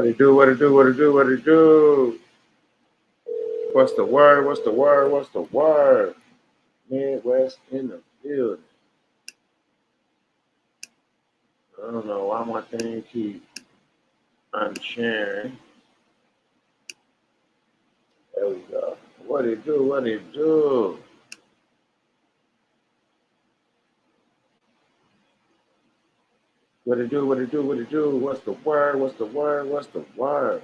What it do? What it do? What it do? What it do? What's the word? What's the word? What's the word? Midwest in the building. I don't know why my thing keep unsharing. There we go. What it do? What it do? What it do? What it do? What it do? What's the word? What's the word? What's the word?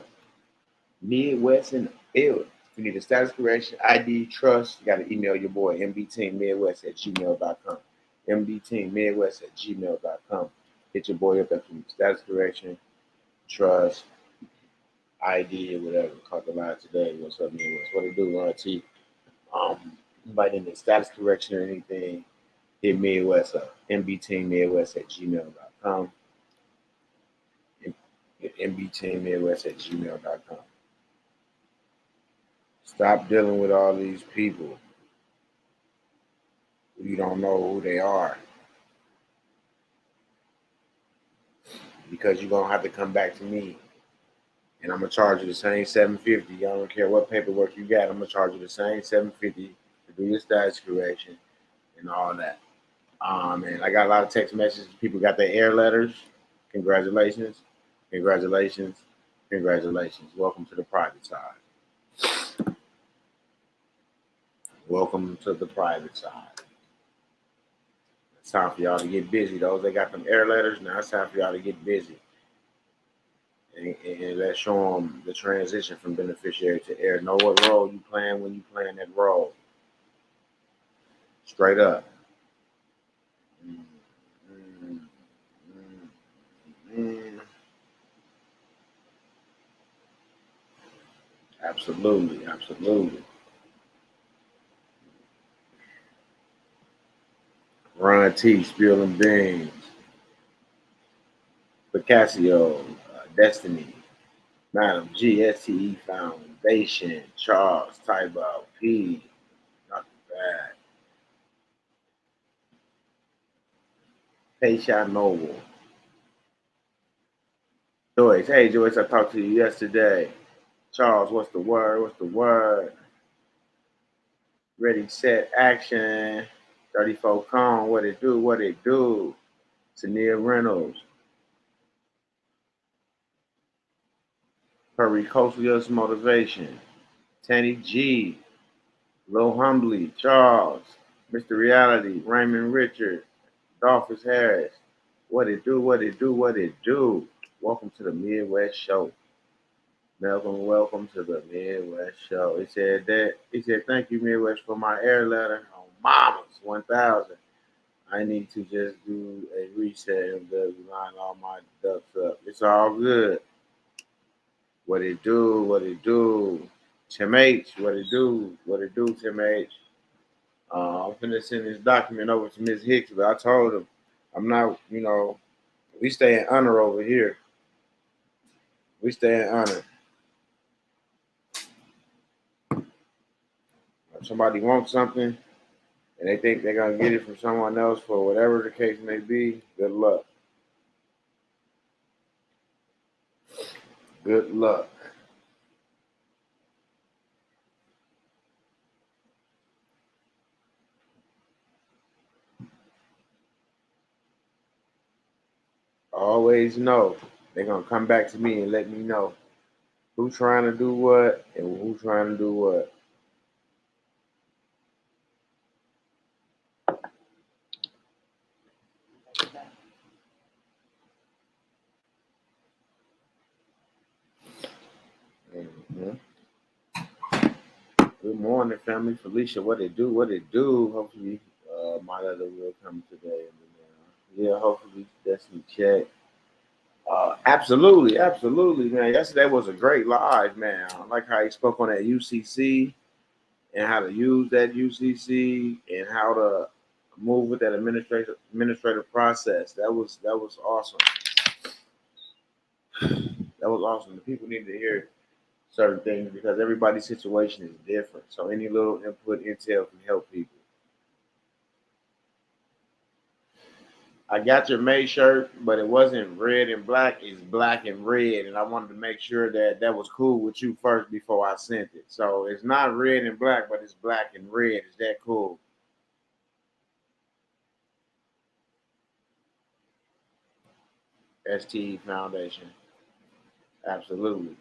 Midwest in the building. If you need a status correction, ID, trust, you got to email your boy, mbteammidwest@gmail.com. mbteammidwest@gmail.com. Hit your boy up after status correction, trust, ID, or whatever. Caught the line today. What's up, Midwest? What it do, Ron T? Anybody in the status correction or anything, hit Midwest up. mbteammidwest@gmail.com. mbteammidwest@gmail.com. Stop dealing with all these people who you don't know who they are, because you're gonna have to come back to me, and I'm gonna charge you the same $750. I don't care what paperwork you got. I'm gonna charge you the same $750 to do your status correction and all that. And I got a lot of text messages. People got their air letters. Congratulations, congratulations, congratulations. Welcome to the private side. Welcome to the private side. It's time for y'all to get busy. Those that got them air letters, now it's time for y'all to get busy. And let's show them the transition from beneficiary to heir. Know what role you playing when you playing that role. Straight up. Absolutely, absolutely. Ron T, spilling beans. Picasso, Destiny, Madam G, STE Foundation, Charles, Tybo, P, not bad. Payshot Noble. Joyce, hey Joyce, I talked to you yesterday. Charles, what's the word? What's the word? Ready, set, action. 34 Cone, what it do? What it do? Tania Reynolds. Pericosius Motivation. Tanny G. Lil Humbly. Charles. Mr. Reality. Raymond Richard. Dolphus Harris. What it do? What it do? What it do? Welcome to the Midwest Show. Welcome to the Midwest Show. He said, thank you, Midwest, for my air letter on Mama's 1000. I need to just do a reset and line all my ducks up. It's all good. What it do? What it do? Tim H, what it do? What it do, Tim H? I'm finna send this document over to Ms. Hicks, but I told him I'm not, we stay in honor over here. We stay in honor. If somebody wants something and they think they're going to get it from someone else for whatever the case may be, good luck. Good luck. Always know they're going to come back to me and let me know who's trying to do what and who's trying to do what. Mm-hmm. Good morning, family. Felicia, what it do? What it do? Hopefully, my letter will come today. Yeah, hopefully, Destiny check. Absolutely, absolutely, man. Yesterday was a great live, man. I like how he spoke on that UCC and how to use that UCC and how to move with that administrative process. That was awesome. That was awesome. The people need to hear certain things because everybody's situation is different. So any little input, intel can help people. I got your May shirt, but it wasn't red and black. It's black and red, and I wanted to make sure that that was cool with you first before I sent it. So it's not red and black, but it's black and red. Is that cool? STE Foundation. Absolutely.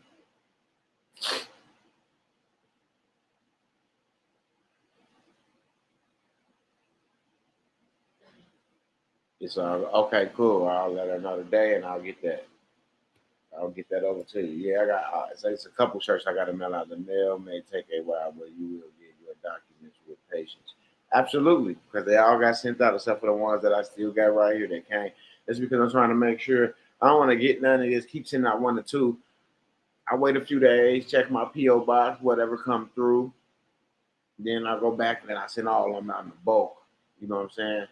It's okay. Cool. I'll let her know today, and I'll get that. I'll get that over to you. Yeah, I got. It's a couple shirts I got to mail out. The mail may take a while, but you will get your documents with patience. Absolutely, because they all got sent out except for the ones that I still got right here that came. That's because I'm trying to make sure I don't want to get none of this. Keep sending out one or two. I wait a few days, check my PO box, whatever come through. Then I go back and then I send all of them out in the bulk. You know what I'm saying?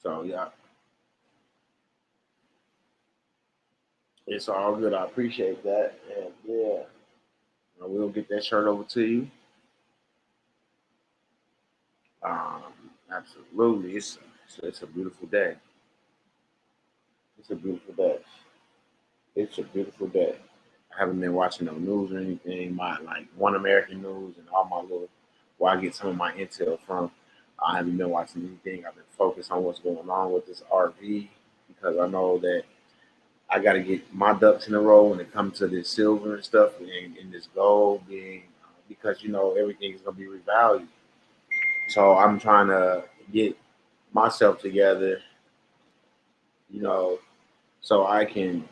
So yeah, it's all good. I appreciate that, and yeah, I will get that shirt over to you. Um, absolutely, it's a beautiful day. It's a beautiful day. It's a beautiful day. I haven't been watching no news or anything. My like One American News and all my little where I get some of my intel from. I haven't been watching anything. I've been focused on what's going on with this RV because I know that I got to get my ducks in a row when it comes to this silver and stuff and this gold being because you know everything is gonna be revalued. So I'm trying to get myself together, you know, so I can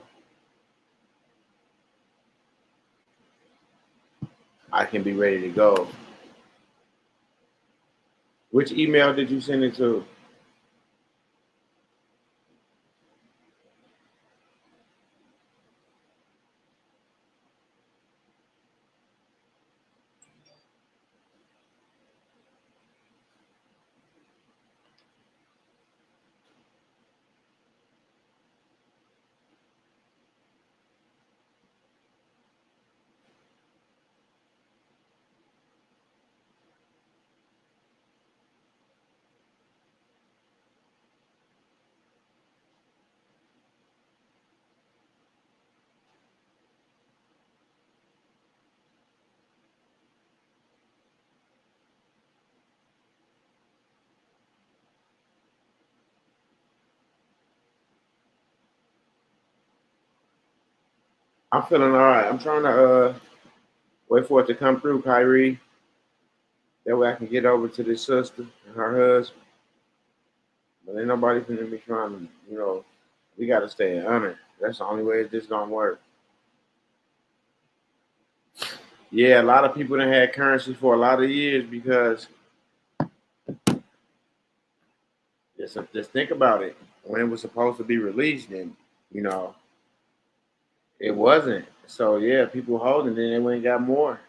be ready to go. Which email did you send it to? I'm feeling all right. I'm trying to wait for it to come through, Kyrie. That way I can get over to this sister and her husband. But ain't nobody finna be trying to, we gotta stay in honor. That's the only way this gonna work. Yeah, a lot of people done had currency for a lot of years because just think about it. When it was supposed to be released, and you know, it wasn't. So yeah, people holding it, and we ain't got more.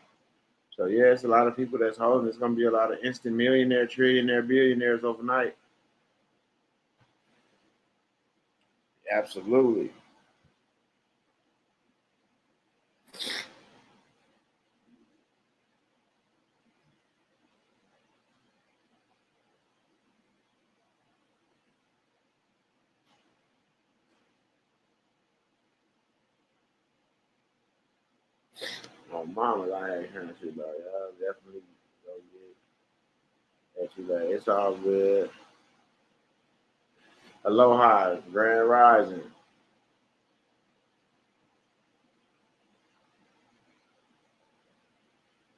So yeah, it's a lot of people that's holding. It's gonna be a lot of instant millionaire, trillionaire, billionaires overnight. Absolutely. My mama, I had currency, but I definitely go get that. You like, it's all good. Aloha, Grand Rising,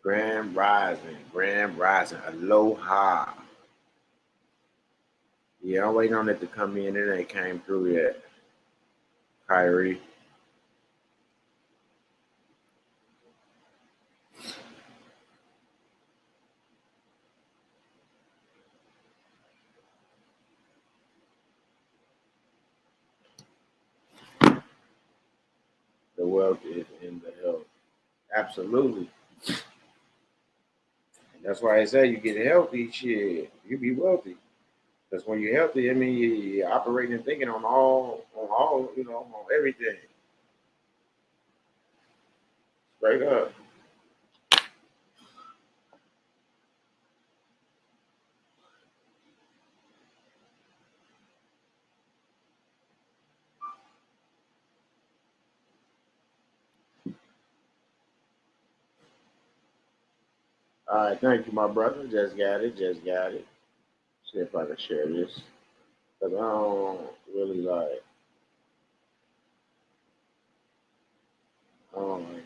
Grand Rising, Grand Rising. Aloha. Yeah, I'm waiting on it to come in. It ain't came through yet. Kyrie, the wealth is in the health. Absolutely. And that's why I say you get healthy, shit, you be wealthy. Because when you're healthy, I mean, you're operating and thinking on all, on everything. Straight up. All right, thank you, my brother. Just got it. Just got it. See if I can share this. Because I don't really like, I don't like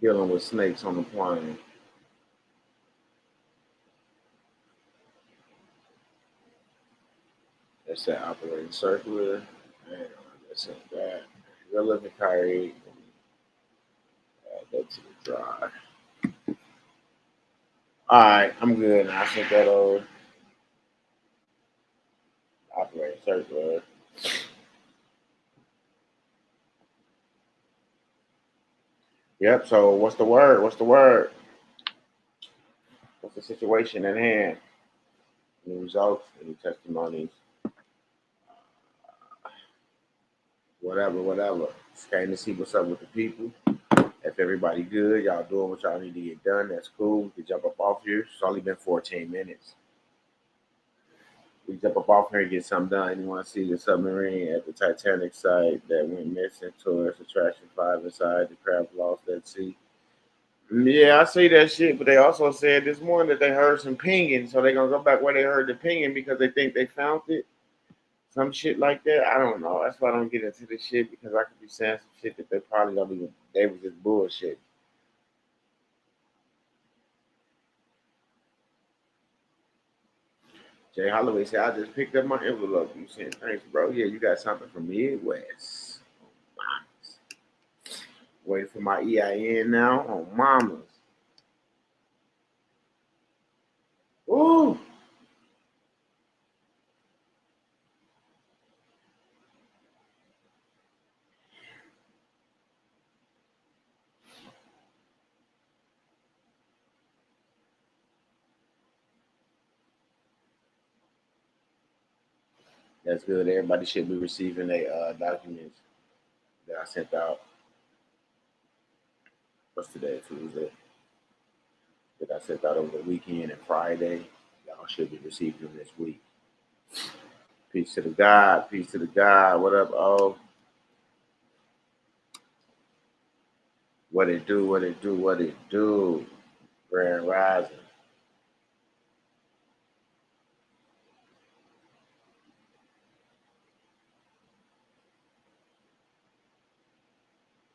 dealing with snakes on the plane. That's that operating circular. And that's that. Relevant carry. Add that to the drive. All right, I'm good now. I sent that over. Operating circular. Yep. So what's the word? What's the word? What's the situation at hand? Any results? Any testimonies? Whatever, whatever. Just came to see what's up with the people. If everybody good, y'all doing what y'all need to get done, that's cool. We can jump up off here. It's only been 14 minutes. We jump up off here and get something done. You want to see the submarine at the Titanic site that went missing towards Attraction 5 inside the crab lost at sea. Yeah, I see that shit, but they also said this morning that they heard some pinging, so they're going to go back where they heard the pinging because they think they found it. Some shit like that. I don't know. That's why I don't get into this shit because I could be saying some shit that they probably don't even, they was just bullshit. Jay Holloway said, I just picked up my envelope. You saying, thanks, bro. Yeah, you got something from Midwest. Waiting for my EIN now on Mama's. Ooh. That's good. Everybody should be receiving their documents that I sent out. What's today? Tuesday. That I sent out over the weekend and Friday. Y'all should be receiving them this week. Peace to the God. Peace to the God. What up, oh? What it do? What it do? What it do? Grand Rising.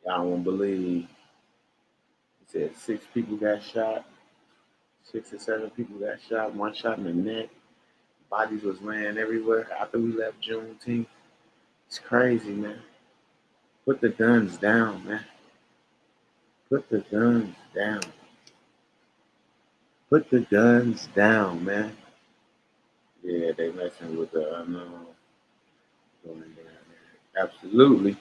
Y'all won't believe. He said 6 people got shot. 6 or 7 people got shot. One shot in the neck. Bodies was laying everywhere after we left Juneteenth. It's crazy, man. Put the guns down, man. Put the guns down. Put the guns down, man. Yeah, they messing with the unknown going down there. Absolutely.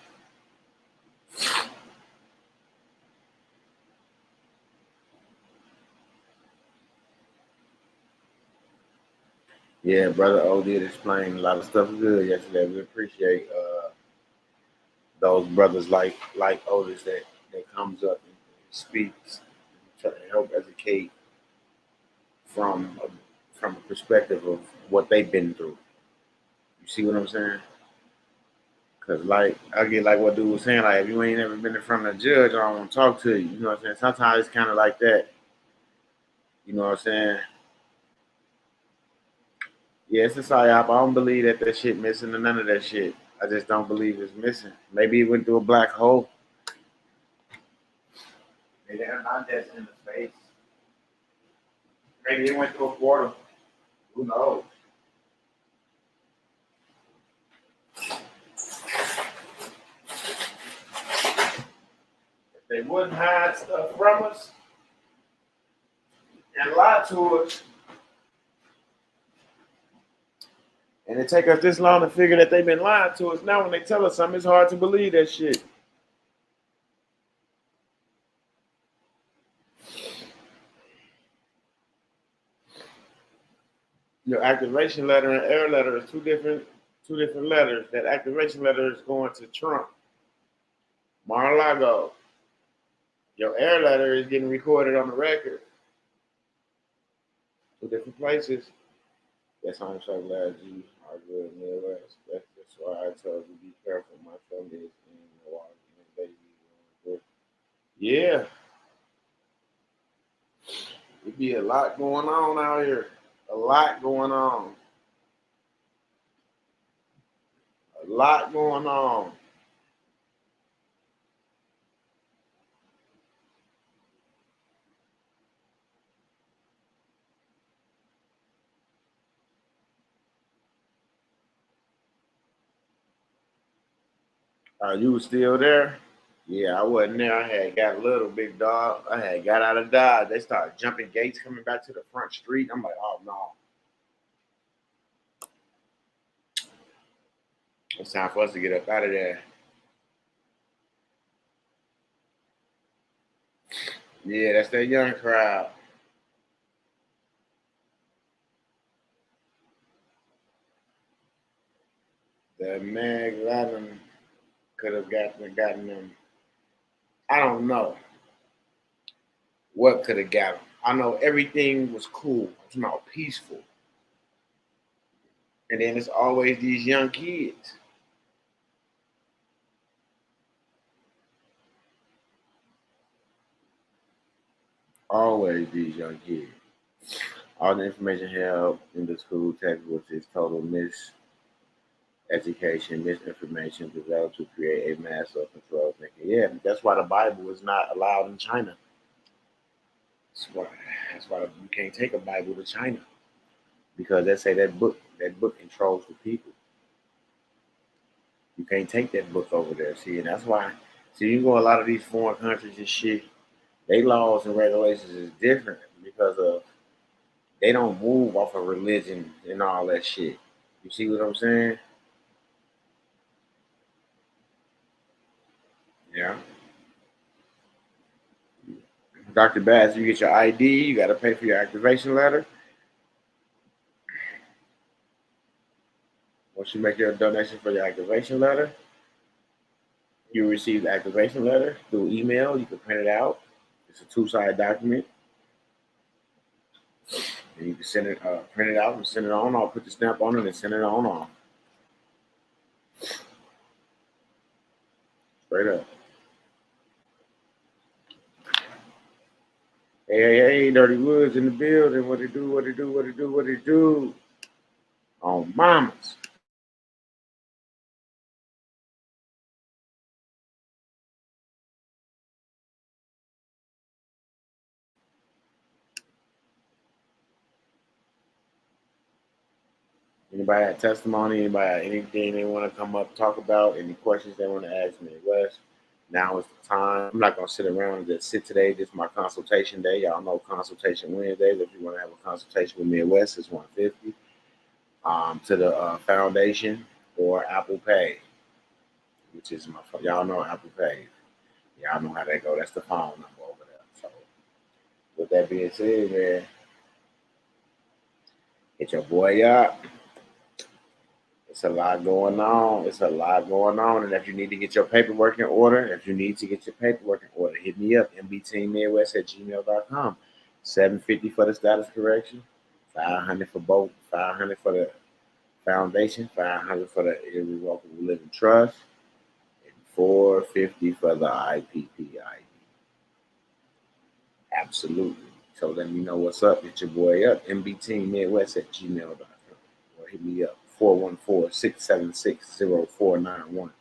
Yeah, brother O did explain a lot of stuff good yesterday. We appreciate those brothers like Otis that comes up and speaks, try to help educate from from a perspective of what they've been through. You see what I'm saying? Cause like I get like what dude was saying, like if you ain't ever been in front of a judge, I don't want to talk to you. You know what I'm saying? Sometimes it's kind of like that. You know what I'm saying? Yeah, it's a psyop. I don't believe that shit missing or none of that shit. I just don't believe it's missing. Maybe it went through a black hole. Maybe they're not that in the space. Maybe it went through a portal. Who knows? If they wouldn't hide stuff from us and lie to us, and it take us this long to figure that they've been lying to us. Now when they tell us something, it's hard to believe that shit. Your activation letter and air letter is two different letters. That activation letter is going to Trump, Mar-a-Lago. Your air letter is getting recorded on the record. 2 different places. Yes, I'm so glad you are good, Midwest. That's why I told you be careful. My family is in Milwaukee and baby. Yeah, it be a lot going on out here. A lot going on. A lot going on. You was still there? Yeah, I wasn't there. I had got a little big dog. I had got out of Dodge. They started jumping gates coming back to the front street. I'm like, oh no. It's time for us to get up out of there. Yeah, that's that young crowd. The Meg Lemon could have gotten them. I don't know what could have got them. I know everything was cool. It's not peaceful. And then it's always these young kids. Always these young kids. All the information held in the school textbooks is total miseducation, misinformation developed to create a mass of control thinking. Yeah, that's why the Bible is not allowed in China. That's why, that's why you can't take a Bible to China because they say that book controls the people. You can't take that book over there. See, and that's why. See, you go a lot of these foreign countries and shit. They laws and regulations is different because of they don't move off of religion and all that shit. You see what I'm saying? Yeah. Dr. Bass, you get your ID, you got to pay for your activation letter. Once you make your donation for your activation letter, you receive the activation letter through email. You can print it out. It's a two-sided document. And you can send it, print it out and send it on off. Put the stamp on it and send it on off. Straight up. Hey, hey, hey, Dirty Woods in the building. What it do, what it do, what it do, what it do. On mamas. Anybody have testimony? Anybody have anything they want to come up, talk about? Any questions they want to ask me? West? Now is the time. I'm not gonna sit around and just sit today. This is my consultation day. Y'all know consultation Wednesdays. If you want to have a consultation with Midwest, it's 150. To the foundation or Apple Pay, which is my phone. Y'all know Apple Pay. Y'all know how that go. That's the phone number over there. So with that being said, man, hit your boy up. It's a lot going on. It's a lot going on. And if you need to get your paperwork in order, hit me up, mbteammidwest@gmail.com. 750 for the status correction, 500 for both, 500 for the foundation, 500 for the irrevocable living trust, and 450 for the IPPID. Absolutely. So let me know what's up. Hit your boy up, mbteammidwest@gmail.com. Or hit me up, 414-676-0491.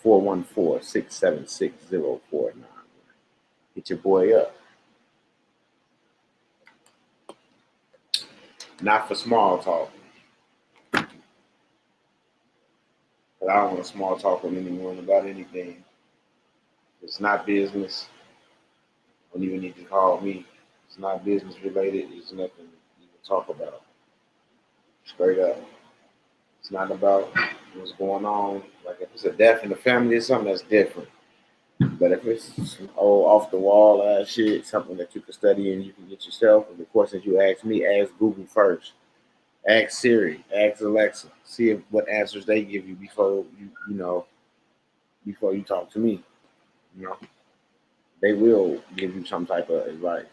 414-676-0491. Hit your boy up. Not for small talk. But I don't want to small talk with anyone about anything. It's not business. Don't even need to call me. It's not business related. It's nothing you can talk about. Straight up. It's not about what's going on. Like if it's a death in the family or something, that's different. But if it's some old off the wall ass shit, something that you can study and you can get yourself, and the questions you ask me, ask Google first. Ask Siri, ask Alexa. See what answers they give you before before you talk to me. You know, they will give you some type of advice.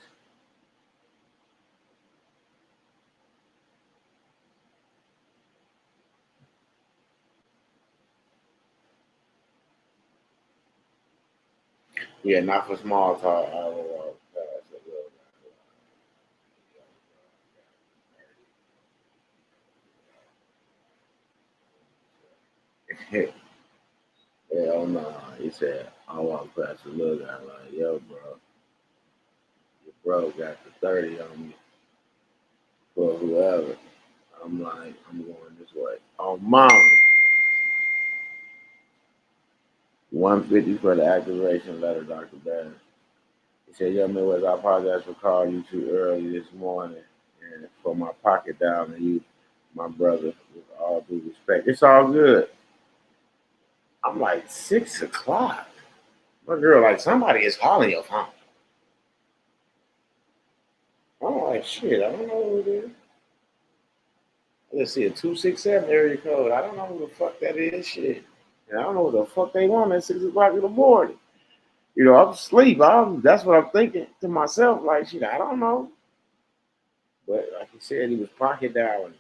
Yeah, not for small talk. I will walk past a little guy. Hell no. He said, I walk past a little guy like, yo, bro, your bro got the 30 on me for whoever. I'm like, I'm going this way. Oh, mom. 150 for the activation letter, Dr. Bass. He said, yo, Midwest, I apologize for calling you too early this morning and for my pocket down to you, my brother, with all due respect. It's all good. I'm like, 6 o'clock. My girl, like, somebody is calling your phone. I'm like, shit, I don't know who it is. Let's see, a 267 area code. I don't know who the fuck that is, shit. And I don't know what the fuck they want at 6 o'clock in the morning. You know, I'm asleep. That's what I'm thinking to myself, like, shit, I don't know. But like he said, he was pocket dialing.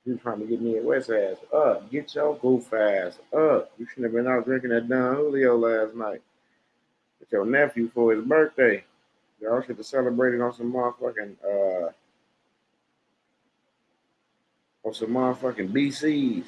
He was trying to get me at West ass up. Get your goof ass up. You shouldn't have been out drinking that Don Julio last night with your nephew for his birthday. Y'all should have celebrated on some motherfucking BCs.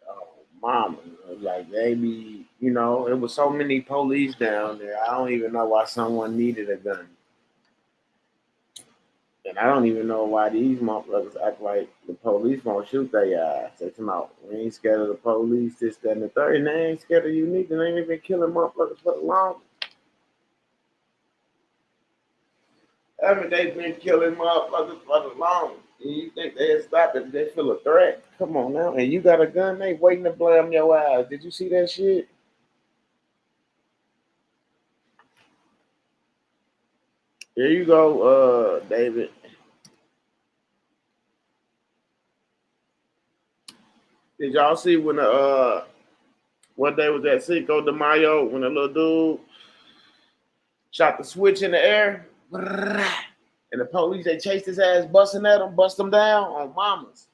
Oh, mama, like they be, it was so many police down there. I don't even know why someone needed a gun. And I don't even know why these motherfuckers act like the police won't shoot their ass. They come out, we ain't scared of the police, this, that, and the third. And they ain't scared of you neither. They ain't been killing motherfuckers for long. Haven't they been killing motherfuckers for long? And you think they'll stop it if they feel a threat? Come on now. And you got a gun, they waiting to blam your ass. Did you see that shit? Here you go, David. Did y'all see when what day was that Cinco de Mayo when the little dude shot the switch in the air? And the police, they chased his ass, busting at him, bust him down on mamas.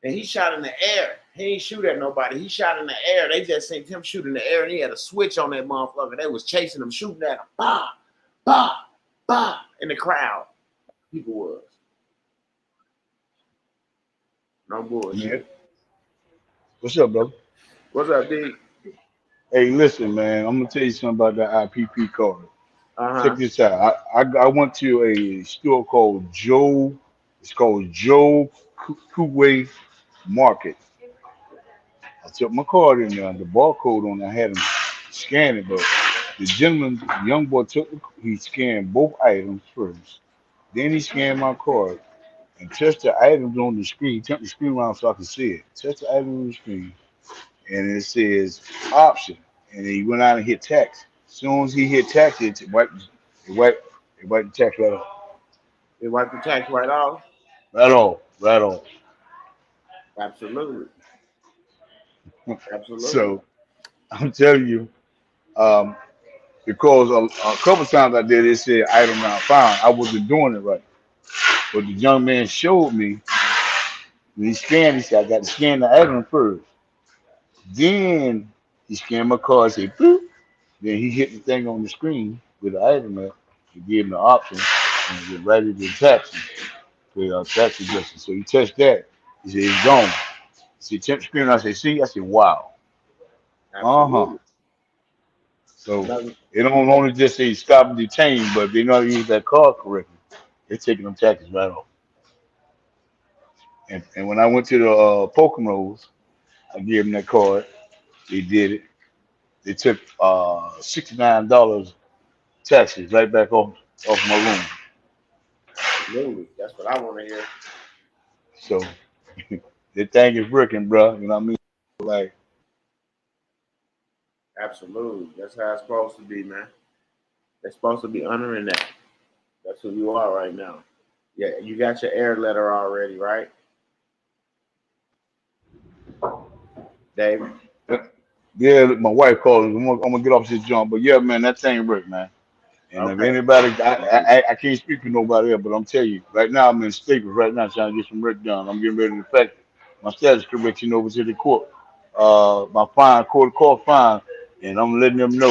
And he shot in the air. He ain't shoot at nobody. He shot in the air. They just seen him shoot in the air, and he had a switch on that motherfucker. They was chasing him, shooting at him. Bah, bah, bah, in the crowd. People was. No Yeah. bullshit. What's up, brother? What's up, D? Hey, listen, man. I'm gonna tell you something about the IPP card. Check Uh-huh. this out. I went to a store called Joe. It's called Joe Kuwait Market. I took my card in there. The barcode on it, I had him scan it, but the gentleman, the young boy, he scanned both items first. Then he scanned my card and touched the items on the screen. He turned the screen around so I could see it. Touched the items on the screen, and it says option, and he went out and hit text. As soon as he hit text, it wiped the text right off, They wiped the tax right off? right off. Absolutely. Absolutely. So I'm telling you, um, because a couple times I did it, said item not found. I wasn't doing it right, but the young man showed me when he scanned. He said I got to scan the item first. Then he scanned my card, said boop. Then he hit the thing on the screen with the item at. He gave him the option and get ready to taxi, the taxi adjuster. So he touched that. He said it's gone. He said touch screen. I said see. I said wow. Uh huh. Absolutely. So Nothing. it don't only just say stop and detain, but they know how to use that card correctly. They're taking them taxes right off. And when I went to the Poconos, I gave them that card. They did it. They took $69 taxes right back off my room. Absolutely. That's what I want to hear. So the thing is working, bro. You know what I mean? Like, Absolutely. That's how it's supposed to be, man. They're supposed to be honoring that. That's who you are right now. Yeah, you got your air letter already, right, David? yeah, my wife called. I'm gonna get off this jump, but yeah, man, that thing worked, man. And if Okay. anybody, I can't speak for nobody else, but I'm telling you, right now I'm in Staples right now trying to get some work done. I'm getting ready to fact my status correction over to the court. My fine, court fine, and I'm letting them know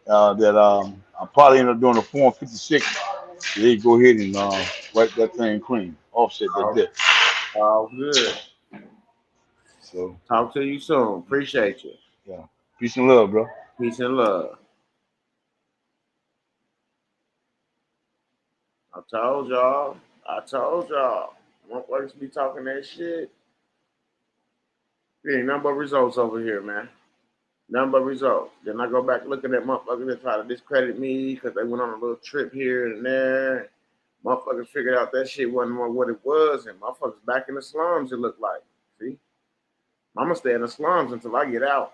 that I probably end up doing a Form 56. So they go ahead and wipe that thing clean, offset that All, debt. all good. So, Talk to you soon. Appreciate you. yeah, peace and love, bro. Peace and love. I told y'all. I told y'all. Motherfuckers be talking that shit. There ain't nothing but results over here, man. Nothing but results. Then I go back looking at motherfuckers that try to discredit me because they went on a little trip here and there. Motherfuckers figured out that shit wasn't what it was, and motherfuckers back in the slums, it looked like. See? I'm gonna stay in the slums until I get out.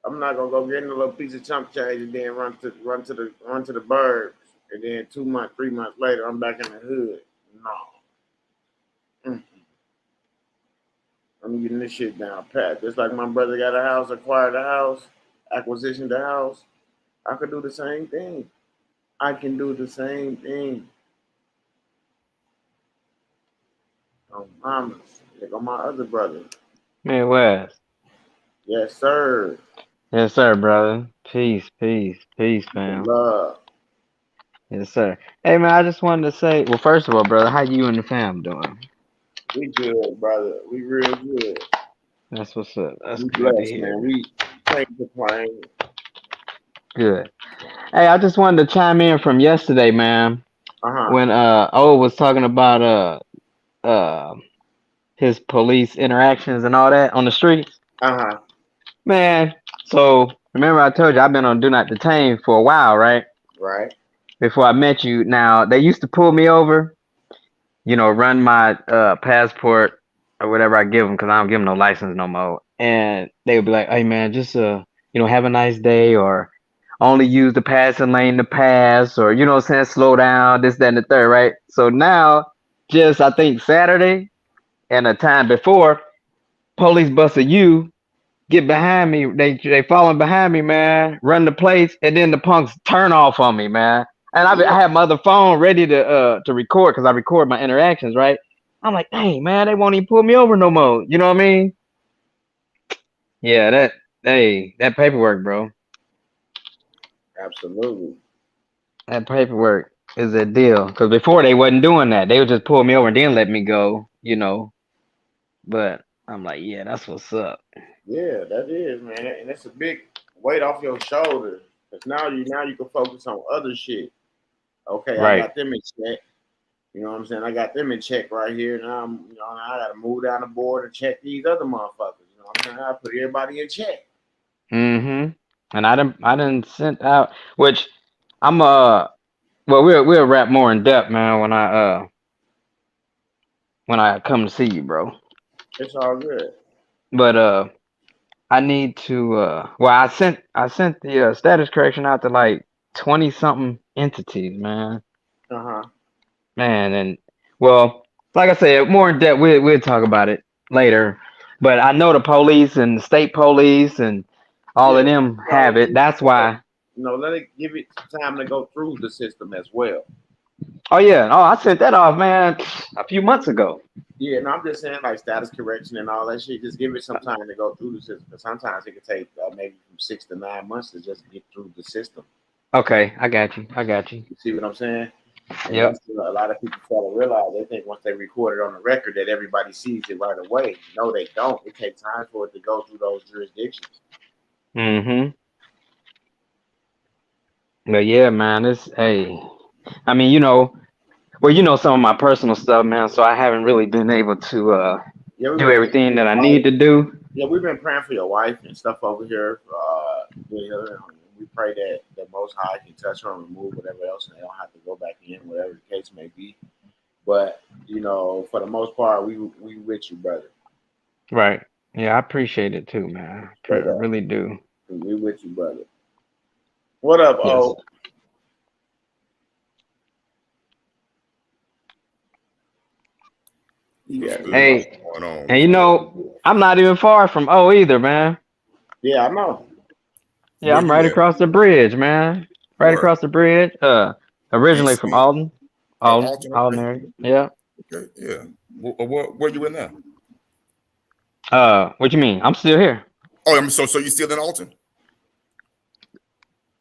I'm not gonna go get in a little piece of chump change and then run to the burbs, and then 2 months, 3 months later, I'm back in the hood. No. Mm. I'm getting this shit down pat. Just like my brother got a house, acquired a house, acquisition the house. I could do the same thing. I can do the same thing. Oh, mamas. Look on my other brother. Midwest. Yes, sir. Yes, sir, brother. Peace, peace, peace, The fam. love. Yes, sir. Hey, man, I just wanted to say, well, first of all, brother, how you and the fam doing? We good, brother. We real good. That's what's up. That's We good to blessed, man. hear. We can't complain. Good. Hey, I just wanted to chime in from yesterday, man, Uh-huh. when O was talking about his police interactions and all that on the streets. Uh-huh. Man, so remember I told you I've been on Do Not Detain for a while, right? Right. Before I met you. Now they used to pull me over, run my passport or whatever I give them because I don't give them no license no more. And they would be like, "Hey man, just have a nice day," or only use the passing lane to pass, or what I'm saying, slow down, this, that, and the third, right? So now, just I think Saturday and the time before, police busted you. Get behind me. They following behind me, man. Run the place, and then the punks turn off on me, man. And I Yeah. have my other phone ready to record because I record my interactions, right? I'm like, dang, man, they won't even pull me over no more. You know what I mean? Yeah, that paperwork, bro. Absolutely. That paperwork is a deal. Because before they wasn't doing that. They would just pull me over and then let me go. But I'm like, yeah, that's what's up. Yeah, that is, man. And that's a big weight off your shoulders. Cause now you can focus on other shit. Okay, I Right. got them in check. You know what I'm saying? I got them in check right here. Now now I gotta move down the board and check these other motherfuckers. You know what I'm saying? I put everybody in check. Mm-hmm. And I done sent out, which I'm well, we'll rap more in depth, man, when I come to see you, bro. It's all good. But I need to well, I sent the status correction out to like 20 something entities, man. Uh-huh. Man, and well, like I said, more in depth, we'll talk about it later. But I know the police and the state police and all Yeah. of them have So it. That's why. let it give it time to go through the system as well. Oh yeah, oh I sent that off, man, a few months ago. Yeah, and I'm just saying like status correction and all that shit. Just give it some time to go through the system. Because sometimes it can take maybe from 6 to 9 months to just get through the system. Okay, I got you. I got you. You see what I'm saying? And Yep. that's a lot of people fail to realize. They think once they record it on the record that everybody sees it right away. No, they don't. It takes time for it to go through those jurisdictions. Mm-hmm. But yeah, man, it's hey. I mean, well, some of my personal stuff, man. So I haven't really been able to Yeah, we've do been praying for everything that your I need wife. to do. Yeah, we've been praying for your wife and stuff over here. We pray that the Most High can touch her and remove whatever else, and they don't have to go back in, whatever the case may be. But for the most part, we with you, brother. Right. Yeah, I appreciate it too, man. I Straight up, really do. we with you, brother. What up, Yes. O? You What's got good? me. What's Hey, going on? and What's good? I'm not even far from O either, man. Yeah, I know. Yeah, Where I'm right you at? across the bridge, man. Right Where? across the bridge. Originally East from End. Alton. Oh, Alton, Alton. Alton Okay. area. Yeah. Okay. Yeah. Where you in now? What you mean? I'm still here. Oh, so you still in Alton?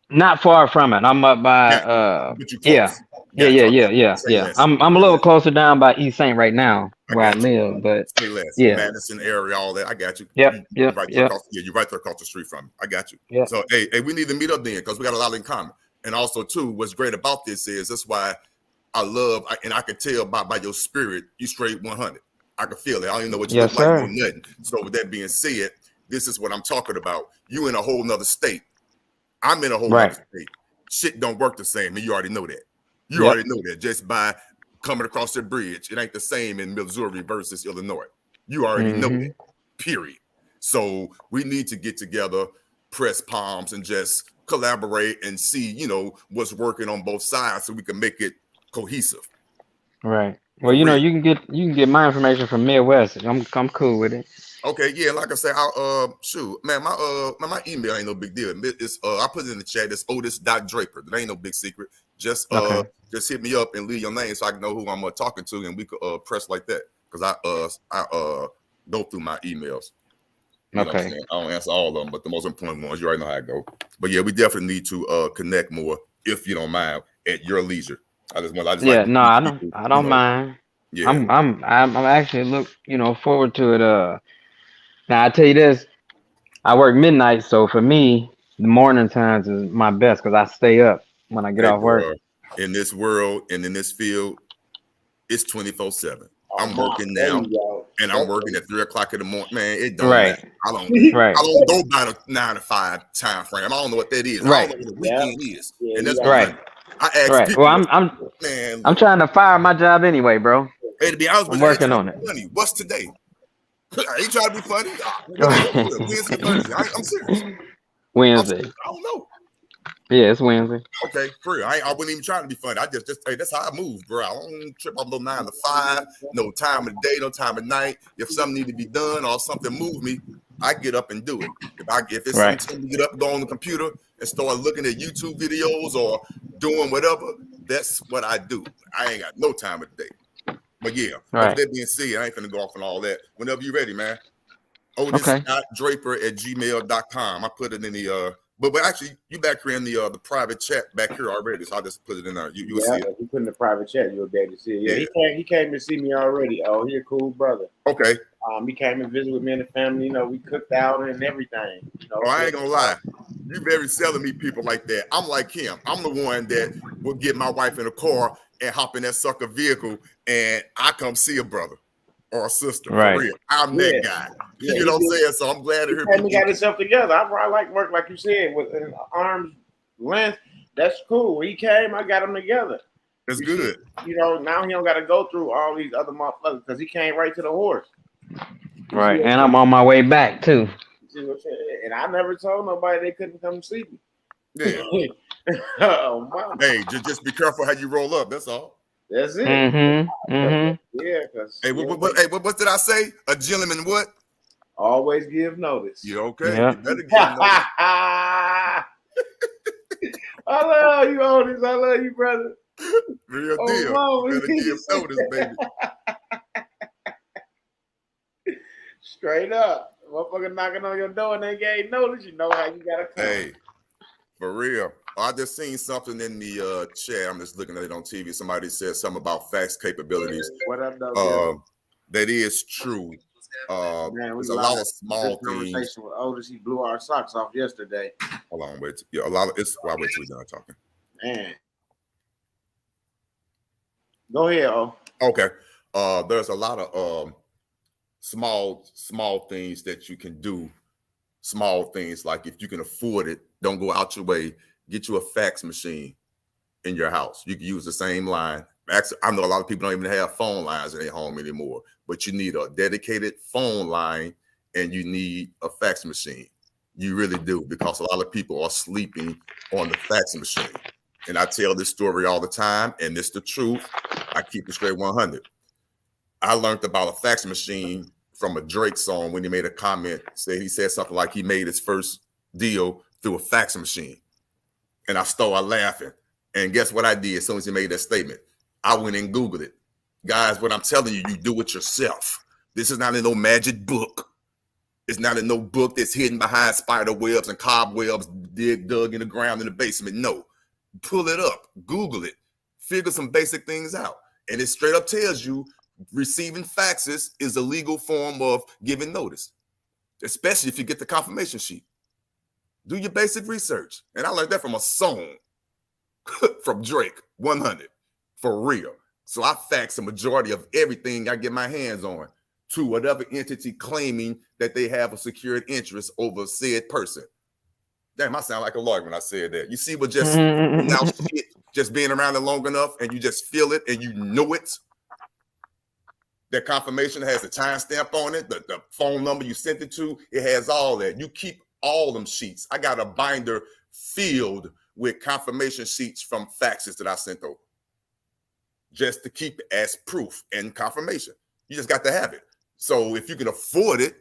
Not far from it. I'm up by Yeah. But you yeah. close. Yeah, Gotcha. yeah, Okay. yeah, yeah, Say yeah. less. I'm a Say little less. closer down by East Saint right now I where I got you. live, but Say less. yeah. Madison area, all that. I got you. Yep, You yep, right there yep, across. Yeah, you right there across the street from me. I got you. yep. So hey, we need to meet up then because we got a lot in common. And also too, what's great about this is that's why I love and I can tell by your spirit, you straight 100. I can feel it. I don't even know what you Yes, look like, no sir. nothing. So with that being said, this is what I'm talking about. You in a whole nother state. I'm in a whole nother Right. state. Shit don't work the same, and you already know that. You Yep. already know that just by coming across the bridge. It ain't the same in Missouri versus Illinois. You already know Mm-hmm. that. Period. So we need to get together, press palms, and just collaborate and see, what's working on both sides so we can make it cohesive. Right. Well, For real. you can get my information from Midwest. I'm cool with it. Okay, yeah, like I said, I'll shoot, man, my email ain't no big deal. It's I put it in the chat. It's Otis.Draper. That ain't no big secret. Just Okay. just hit me up and leave your name so I can know who I'm talking to, and we could press like that. Because I go through my emails. You know what I'm Okay. saying? I don't answer all of them, but the most important ones, you already know how I go. But yeah, we definitely need to connect more if you don't mind at your leisure. I just like Yeah, to no, see I don't people, I don't mind. yeah. I'm actually forward to it. Now I tell you this, I work midnight, so for me, the morning times is my best because I stay up when I get Hey, off work. bro, in this world and in this field, it's 24/7. I'm working now, and I'm working at 3 o'clock in the morning. Man, it don't matter. Right. I Right. don't go by the 9 to 5 time frame. I don't know what that is. I don't Right. know what the weekend is, Yeah, and you that's got 100. Right. I ask Right. Well, people, man, I'm look. trying to fire my job anyway, bro. Hey, to be honest I'm with you, I ain't working trying to on be it. funny. What's today? I ain't trying to be funny. What is Wednesday, Thursday? I'm serious. Wednesday. I don't know. Yeah, it's Wednesday. Okay, for real. I wasn't even trying to be funny. I just hey, that's how I move, bro. I don't trip off no 9 to 5, no time of day, no time of night. If something need to be done or something move me, I get up and do it. If it's Right. something to get up, go on the computer and start looking at YouTube videos or doing whatever, that's what I do. I ain't got no time of day. But yeah, but with Right. that being said, I ain't gonna go off on all that. Whenever you're ready, man. Okay. Otis.Draper@gmail.com. I put it in the but actually you back here in the private chat back here already, so I'll just put it in there. You'll see it. if you put in the private chat, you'll be able to see it. Yeah, Yeah. he came to see me already. Oh, he a cool brother. Okay. He came and visited with me and the family. We cooked out and everything. Oh, I ain't gonna lie. You very seldom meet people like that. I'm like him. I'm the one that will get my wife in a car and hop in that sucker vehicle and I come see a brother or a sister. For Right. real. I'm that guy. Yeah, You know what I'm saying? So I'm glad to hear he people. got himself together. I like work, like you said, with an arm's length. That's cool. When he came, I got him together. It's good. Now he don't got to go through all these other motherfuckers because he came right to the horse. Right. And I'm on my way back too. See what I'm saying? And I never told nobody they couldn't come see me. Yeah. Oh, wow. Hey, just be careful how you roll up. That's all. That's it. Mm-hmm. Mm-hmm. Yeah, because Hey, what did I say? A gentleman what? always give notice. You okay? Yeah. You better give notice. I love you, Otis. I love you, brother. Real Oh, deal. Mama. You better give notice, baby. Straight up. Motherfucker knocking on your door and they gave notice. You know how you gotta come. Hey, for real. I just seen something in the chat. I'm just looking at it on TV. Somebody said something about fax capabilities. What up, though? That is true. Man, there's a lot of small things. Conversation with Otis. He blew our socks off yesterday. Hold on, wait. Yeah, a lot of it's. Well, I wait till we're done talking. Man, go ahead. Okay. There's a lot of small things that you can do. Small things like if you can afford it, don't go out your way. Get you a fax machine in your house. You can use the same line. Actually, I know a lot of people don't even have phone lines in their home anymore, but you need a dedicated phone line and you need a fax machine. You really do, because a lot of people are sleeping on the fax machine. And I tell this story all the time, and it's the truth. I keep it straight 100. I learned about a fax machine from a Drake song when he made a comment. He said something like he made his first deal through a faxing machine. And I started laughing. And guess what I did as soon as he made that statement? I went and Googled it. Guys, what I'm telling you, you do it yourself. This is not in no magic book. It's not in no book that's hidden behind spider webs and cobwebs dug in the ground in the basement. No. Pull it up. Google it. Figure some basic things out. And it straight up tells you receiving faxes is a legal form of giving notice, especially if you get the confirmation sheet. Do your basic research. And I learned that from a song from Drake, 100, for real. So I fax a majority of everything I get my hands on to whatever entity claiming that they have a secured interest over said person. Damn, I sound like a lawyer when I said that. You see what just now shit, just being around it long enough and you just feel it and you know it. That confirmation has a timestamp on it, the phone number you sent it to, it has all that. You keep all them sheets. I got a binder filled with confirmation sheets from faxes that I sent over, just to keep it as proof and confirmation. You just got to have it. So if you can afford it,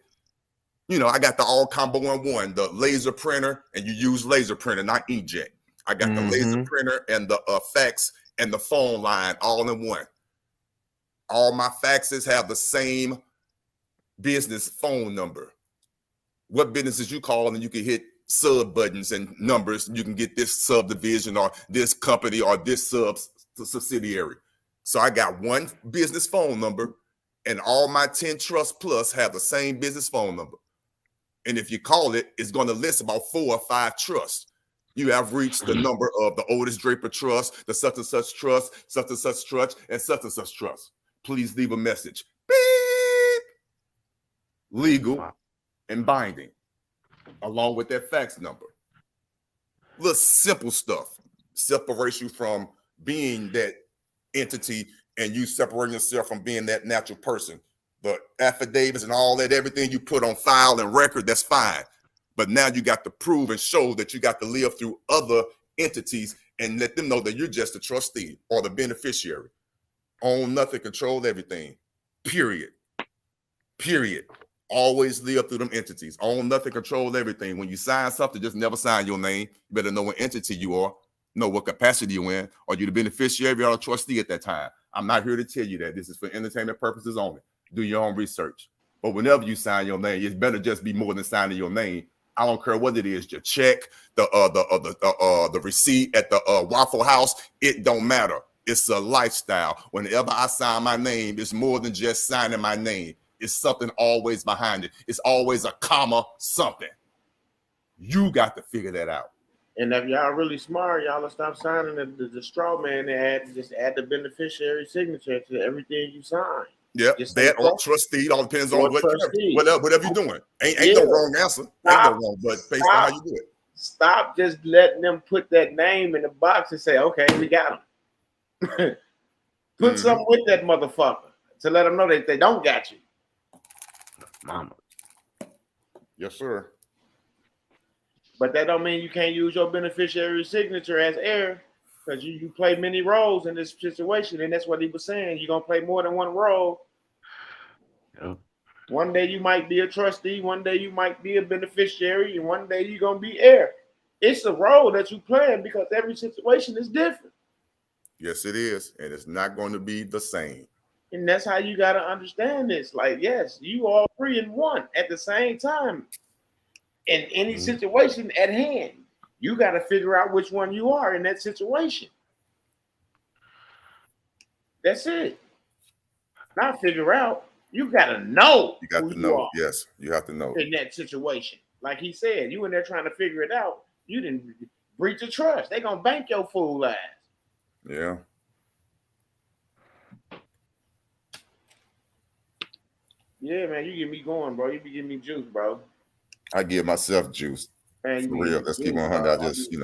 you know, I got the all combo in one, the laser printer, and you use laser printer, not inkjet. I got the laser printer and the fax and the phone line all in one. All my faxes have the same business phone number. What businesses you call and you can hit sub buttons and numbers. You can get this subdivision or this company or this subsidiary. So I got one business phone number and all my 10 Trust Plus have the same business phone number. And if you call it, it's going to list about 4 or 5 trusts. You have reached the number of the Otis Draper Trust, the such and such trust, such and such trust, and such and such trust. Please leave a message. Beep. Legal and binding, along with that fax number. Little simple stuff separates you from being that entity and you separate yourself from being that natural person. The affidavits and all that, everything you put on file and record, that's fine. But now you got to prove and show that you got to live through other entities and let them know that you're just a trustee or the beneficiary. Own nothing, control everything. Period. Period. Always live through them entities. Own nothing, control everything. When you sign something, just never sign your name. You better know what entity you are, know what capacity you're in. Are you the beneficiary or a trustee at that time? I'm not here to tell you that. This is for entertainment purposes only. Do your own research. But whenever you sign your name, it better just be more than signing your name. I don't care what it is, your check, the receipt at the Waffle House, it don't matter. It's a lifestyle. Whenever I sign my name, it's more than just signing my name. It's something always behind it. It's always a comma something. You got to figure that out. And if y'all really smart, y'all will stop signing the straw man and just add the beneficiary signature to everything you sign. Yep, Just that or trustee, all depends on whatever you're doing. Ain't no wrong answer. Ain't no wrong, but based on how you do it. Stop just letting them put that name in the box and say, okay, we got them. Put something with that motherfucker to let them know that they don't got you. Mama. Yes, sir. But that don't mean you can't use your beneficiary signature as heir, because you play many roles in this situation, and that's what he was saying. You're gonna play more than one role. Yeah. One day you might be a trustee, one day you might be a beneficiary, and one day you're gonna be heir. It's a role that you play because every situation is different. Yes, it is, and it's not going to be the same. And that's how you gotta understand this. Like, yes, you are 3 and 1 at the same time. In any situation at hand, you got to figure out which one you are in that situation. That's it. Not figure out. You got to know. You got to know. Yes, you have to know. In that situation. Like he said, you in there trying to figure it out. You didn't breach of trust. They going to bank your fool ass. Yeah. Yeah, man, you get me going, bro. You be giving me juice, bro. I give myself juice. Man, for real. Let's keep 100. I just,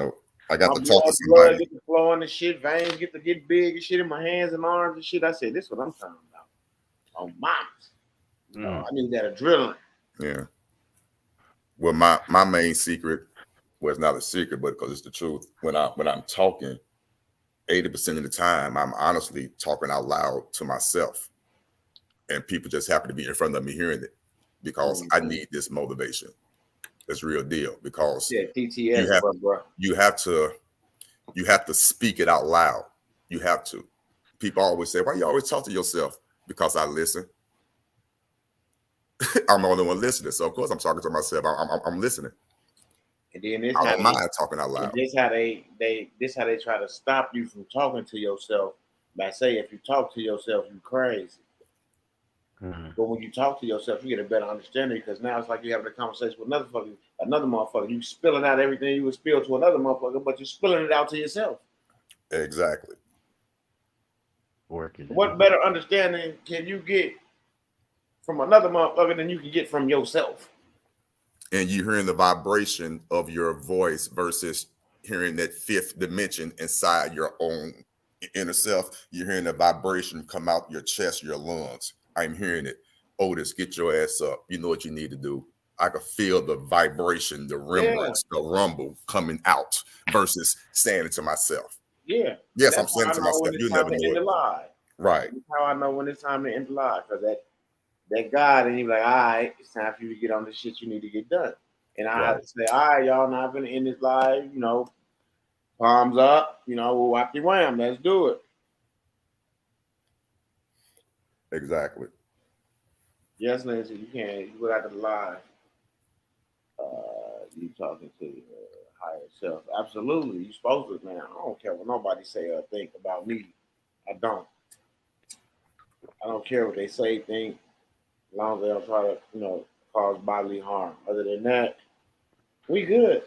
I got to my talk to blood somebody. get to flowing and shit. Veins get to get big and shit in my hands and arms and shit. I said, this is what I'm talking about. Oh, mamas. I need that adrenaline. Yeah. Well, my main secret, well, it's not a secret, but because it's the truth. When I'm talking, 80% of the time, I'm honestly talking out loud to myself. And people just happen to be in front of me hearing it because I need this motivation. It's real deal because Yeah, you TTS, have bro. you have to speak it out loud. You have to. People always say, "Why you always talk to yourself?" Because I listen. I'm the only one listening, so of course I'm talking to myself. I'm listening. And then this I how don't mind talking out and loud. this how they try to stop you from talking to yourself by saying if you talk to yourself, you crazy. Mhm. But when you talk to yourself, you get a better understanding because now it's like you're having a conversation with another motherfucker. You spilling out everything you would spill to another motherfucker, but you're spilling it out to yourself. Exactly. Working. What better understanding can you get from another motherfucker than you can get from yourself? And you hearing the vibration of your voice versus hearing that fifth dimension inside your own inner self. You're hearing the vibration come out your chest, your lungs. I'm hearing it. Otis, get your ass up. You know what you need to do. I could feel the vibration, the Yeah, remembrance, the rumble coming out versus saying it to myself. yeah. And Yes, I'm that's saying how it I to know myself. when it's You'll time never to know end it. the live. Right. That's how I know when it's time to end the live. Because that God, and you be like, all right, it's time for you to get on the shit you need to get done. And I have Right. to say, all right, y'all, not gonna end this live, palms up, whack your wham, let's do it. Exactly. Yes, Nancy, you go out to the live. You talking to your higher self. Absolutely. You supposed to, man. I don't care what nobody say or think about me. I don't. I don't care what they say, think, as long as they don't try to, cause bodily harm. Other than that, we good.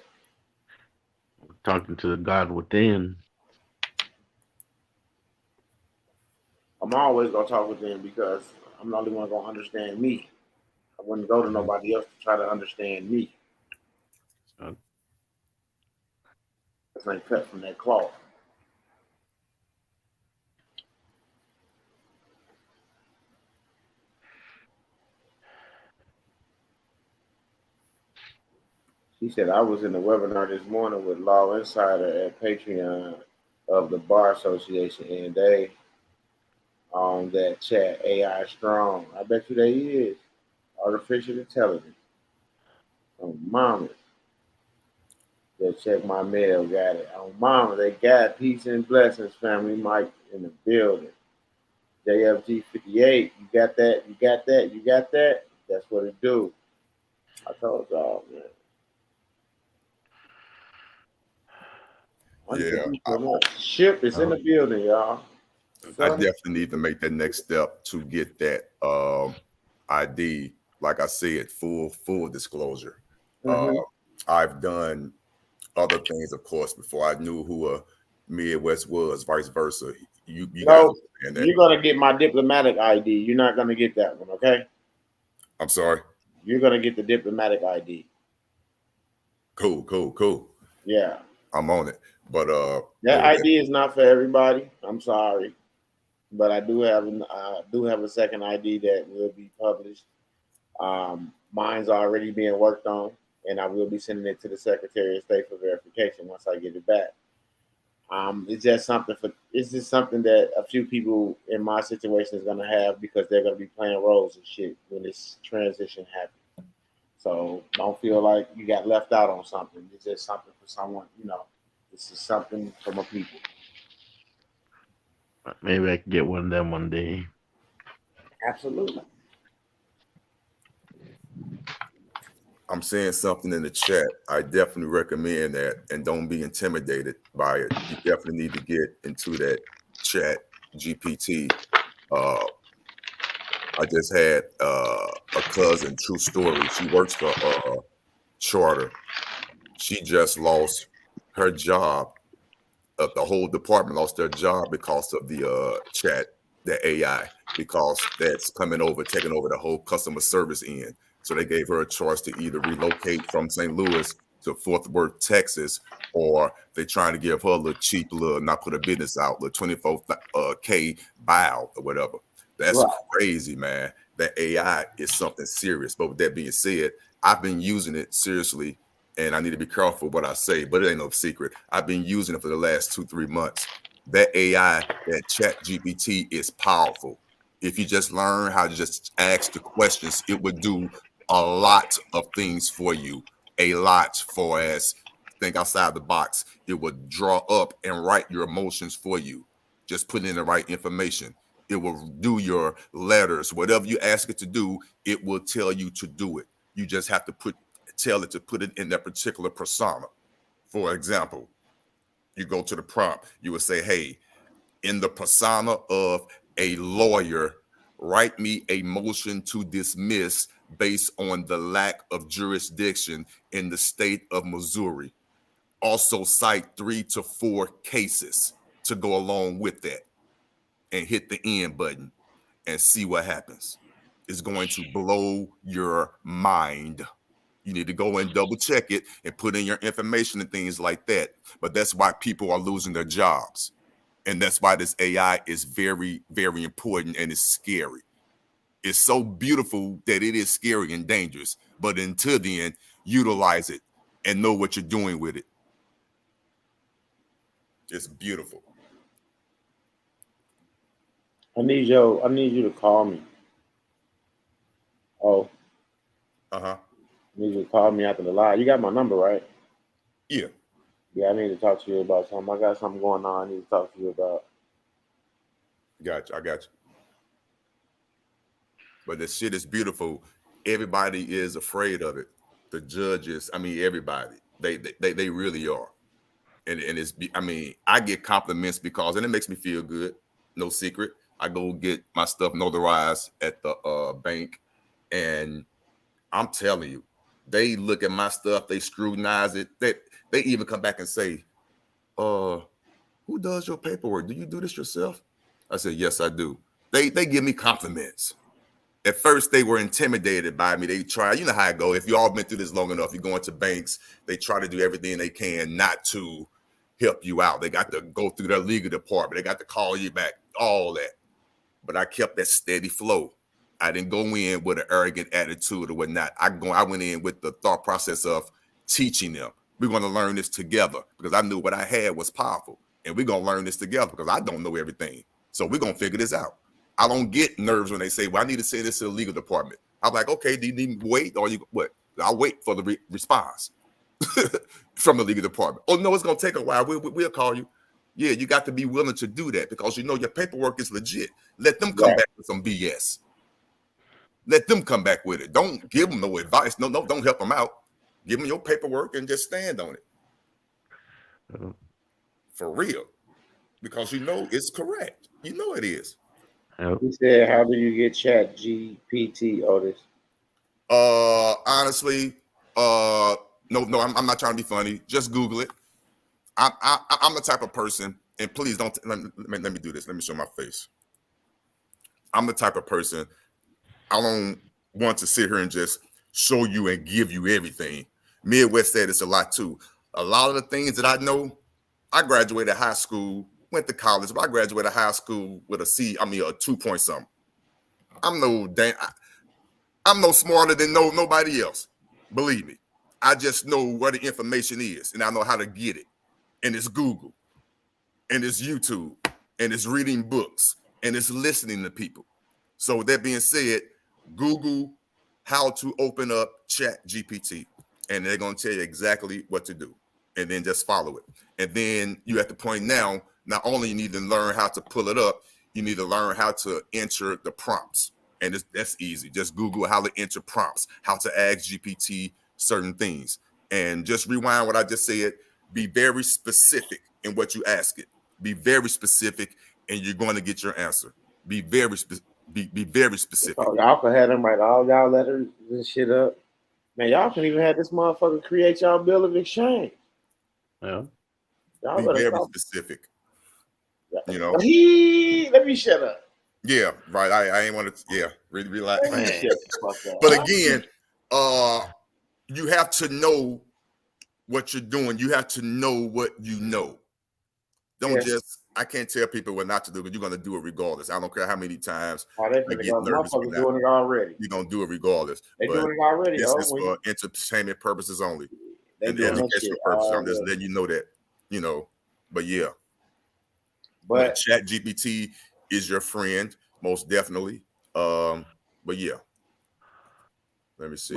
Talking to the God within. I'm always gonna talk with them because I'm the only one gonna understand me. I wouldn't go to nobody else to try to understand me. So, It's ain't cut from that cloth. She said I was in the webinar this morning with Law Insider at Patreon of the Bar Association, and they on that chat AI strong. I bet you they is artificial intelligence. On mama, just check my mail. Got it. On mama, they got peace and blessings. Family, Mike in the building. JFG 58. You got that? You got that? You got that? That's what it do. I told y'all, man. I need to Yeah. do so much. Ship is in the building, y'all. I Son. definitely need to make that next step to get that ID. Like I said, full disclosure. Uh, Mm-hmm. I've done other things, of course, before I knew who a Midwest was, vice versa. You guys No, understand that? you're gonna get my diplomatic ID. You're not gonna get that one, okay? I'm sorry. You're gonna get the diplomatic ID. Cool. Yeah. I'm on it. But That ID is not for everybody. I'm sorry, but I do have a second ID that will be published. Mine's already being worked on, and I will be sending it to the Secretary of State for verification once I get it back. It's just something that a few people in my situation is gonna have because they're gonna be playing roles and shit when this transition happens. So don't feel like you got left out on something. It's just something for someone. This is something for my people. maybe I can get one of them one day. Absolutely. I'm saying something in the chat. I definitely recommend that, and don't be intimidated by it. You definitely need to get into that chat GPT. Uh, I just had a cousin, true story. She works for Charter. She just lost her job. The whole department lost their job because of the chat, the AI, because that's coming over, taking over the whole customer service end. So they gave her a choice to either relocate from St. Louis to Fort Worth, Texas, or they trying to give her a little cheap, little not put a business out, the 24K buyout or whatever. That's Right. crazy, man. That AI is something serious. But with that being said, I've been using it seriously, and I need to be careful what I say, but it ain't no secret. I've been using it for the last 2-3 months. That AI, that chat GPT is powerful. If you just learn how to just ask the questions, it would do a lot of things for you a lot for as think outside the box. It will draw up and write your emotions for you. Just put in the right information. It will do your letters. Whatever you ask it to do, it will tell you to do it. You just have to tell it to put it in that particular persona. For example, you go to the prompt, you would say, hey, in the persona of a lawyer, write me a motion to dismiss based on the lack of jurisdiction in the state of Missouri. Also cite 3 to 4 cases to go along with that, and hit the end button and see what happens. It's going to blow your mind. You need to go and double check it and put in your information and things like that. But that's why people are losing their jobs. And that's why this AI is very, very important, and it's scary. It's so beautiful that it is scary and dangerous. But until then, utilize it and know what you're doing with it. It's beautiful. I need you to call me. Oh. Uh-huh. I need you to call me after the live. You got my number, right? Yeah. Yeah, I need to talk to you about something. I got something going on I need to talk to you about. Gotcha. I got you. But this shit is beautiful. Everybody is afraid of it. The judges, I mean, everybody. They really are. And it's, I mean, I get compliments because, and it makes me feel good. No secret. I go get my stuff notarized at the bank, and I'm telling you, they look at my stuff, they scrutinize it. They even come back and say, who does your paperwork? Do you do this yourself? I said, yes, I do. They give me compliments. At first, they were intimidated by me. They try, you know how it go. If you all been through this long enough, you go into banks, they try to do everything they can not to help you out. They got to go through their legal department. They got to call you back, all that. But I kept that steady flow. I didn't go in with an arrogant attitude or whatnot. I went in with the thought process of teaching them. We're going to learn this together, because I knew what I had was powerful. And we're going to learn this together because I don't know everything. So we're going to figure this out. I don't get nerves when they say, well, I need to say this to the legal department. I'm like, okay, do you need to wait, or you what? I'll wait for the response from the legal department. Oh, no, it's going to take a while. We'll call you. Yeah, you got to be willing to do that, because you know your paperwork is legit. Let them come back with some BS. Let them come back with it. Don't give them no advice. No, don't help them out. Give them your paperwork and just stand on it. For real. Because you know it's correct. You know it is. He said, how do you get Chat GPT, Otis? Honestly, no, I'm not trying to be funny. Just Google it. I'm the type of person, and please don't let me do this. Let me show my face. I'm the type of person, I don't want to sit here and just show you and give you everything. Midwest said it's a lot too. A lot of the things that I know, I graduated high school, went to college, but I graduated high school with a 2 point something. I'm no smarter than nobody else. Believe me. I just know where the information is, and I know how to get it. And it's Google, and it's YouTube, and it's reading books, and it's listening to people. So with that being said, Google how to open up Chat GPT, and they're going to tell you exactly what to do, and then just follow it. And then you're at the point now, not only you need to learn how to pull it up, you need to learn how to enter the prompts. And that's easy. Just Google how to enter prompts, how to ask GPT certain things. And just rewind what I just said. Be very specific in what you ask it. Be very specific, and you're going to get your answer. Be very specific. Oh, y'all can have them write all y'all letters and shit up. Man, y'all can even have this motherfucker create y'all bill of exchange. Yeah. Y'all be very specific. You know. Let me shut up. Yeah, right. I ain't want to. Yeah, really relax. But again, you have to know what you're doing. You have to know what you know. Don't just. I can't tell people what not to do, but you're going to do it regardless. I don't care how many times you get nervous. Doing it already. You're going to do it regardless. They're doing it already. This is for entertainment purposes only. And educational purposes. I'm just letting you know that, you know. But yeah. But Chat GPT is your friend, most definitely. But yeah. Let me see.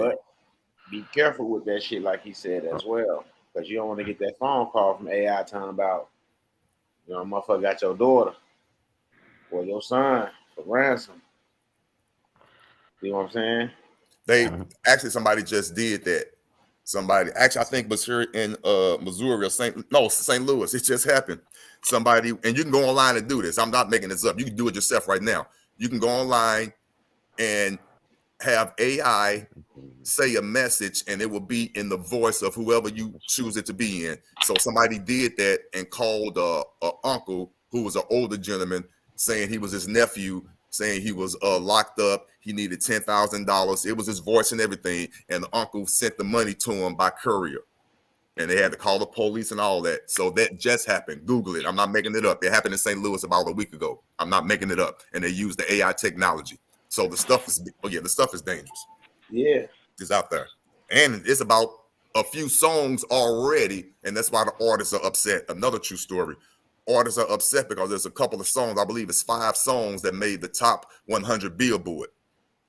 be careful with that shit, like he said as well, because you don't want to get that phone call from AI talking about, motherfucker got your daughter or your son for ransom. You know what I'm saying? They actually somebody just did that. Somebody actually, I think was here in Missouri or St. Louis. It just happened. Somebody, and you can go online and do this. I'm not making this up. You can do it yourself right now. You can go online and have AI say a message, and it will be in the voice of whoever you choose it to be in. So somebody did that and called a uncle who was an older gentleman, saying he was his nephew, saying he was locked up. He needed $10,000. It was his voice and everything, and the uncle sent the money to him by courier. And they had to call the police and all that. So that just happened. Google it. I'm not making it up. It happened in St. Louis about a week ago. I'm not making it up. And they used the AI technology. So the stuff is, the stuff is dangerous. Yeah. It's out there. And it's about a few songs already. And that's why the artists are upset. Another true story. Artists are upset because there's a couple of songs, I believe it's 5 songs that made the top 100 Billboard.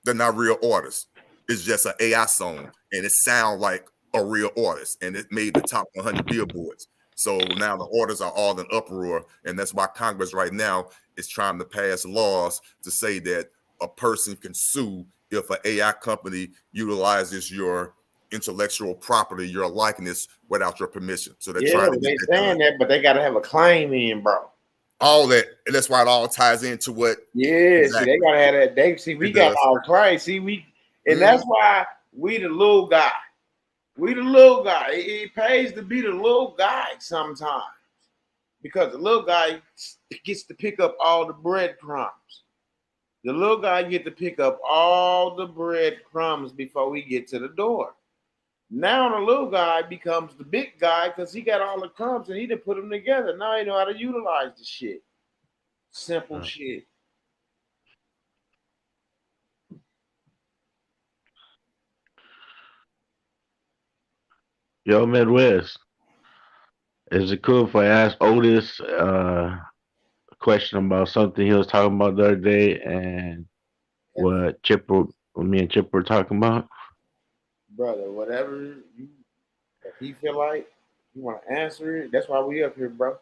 They're not real artists. It's just an AI song. And it sounds like a real artist. And it made the top 100 Billboards. So now the artists are all in uproar. And that's why Congress right now is trying to pass laws to say that a person can sue if an AI company utilizes your intellectual property, your likeness, without your permission. So they're trying to they get that saying done. that, but they gotta have a claim in, bro. All that, and that's why it all ties into what. Yeah, exactly. See, they gotta have that. We got all claims. See, and that's why we the little guy. We the little guy. It pays to be the little guy sometimes, because the little guy gets to pick up all the breadcrumbs. The little guy get to pick up all the breadcrumbs before we get to the door. Now the little guy becomes the big guy because he got all the crumbs and he done put them together. Now he know how to utilize the shit. Simple shit. Yo, Midwest, is it cool if I ask Otis a question about something he was talking about the other day and what me and Chip were talking about? Brother, whatever if he feel like you want to answer it, that's why we up here, bro.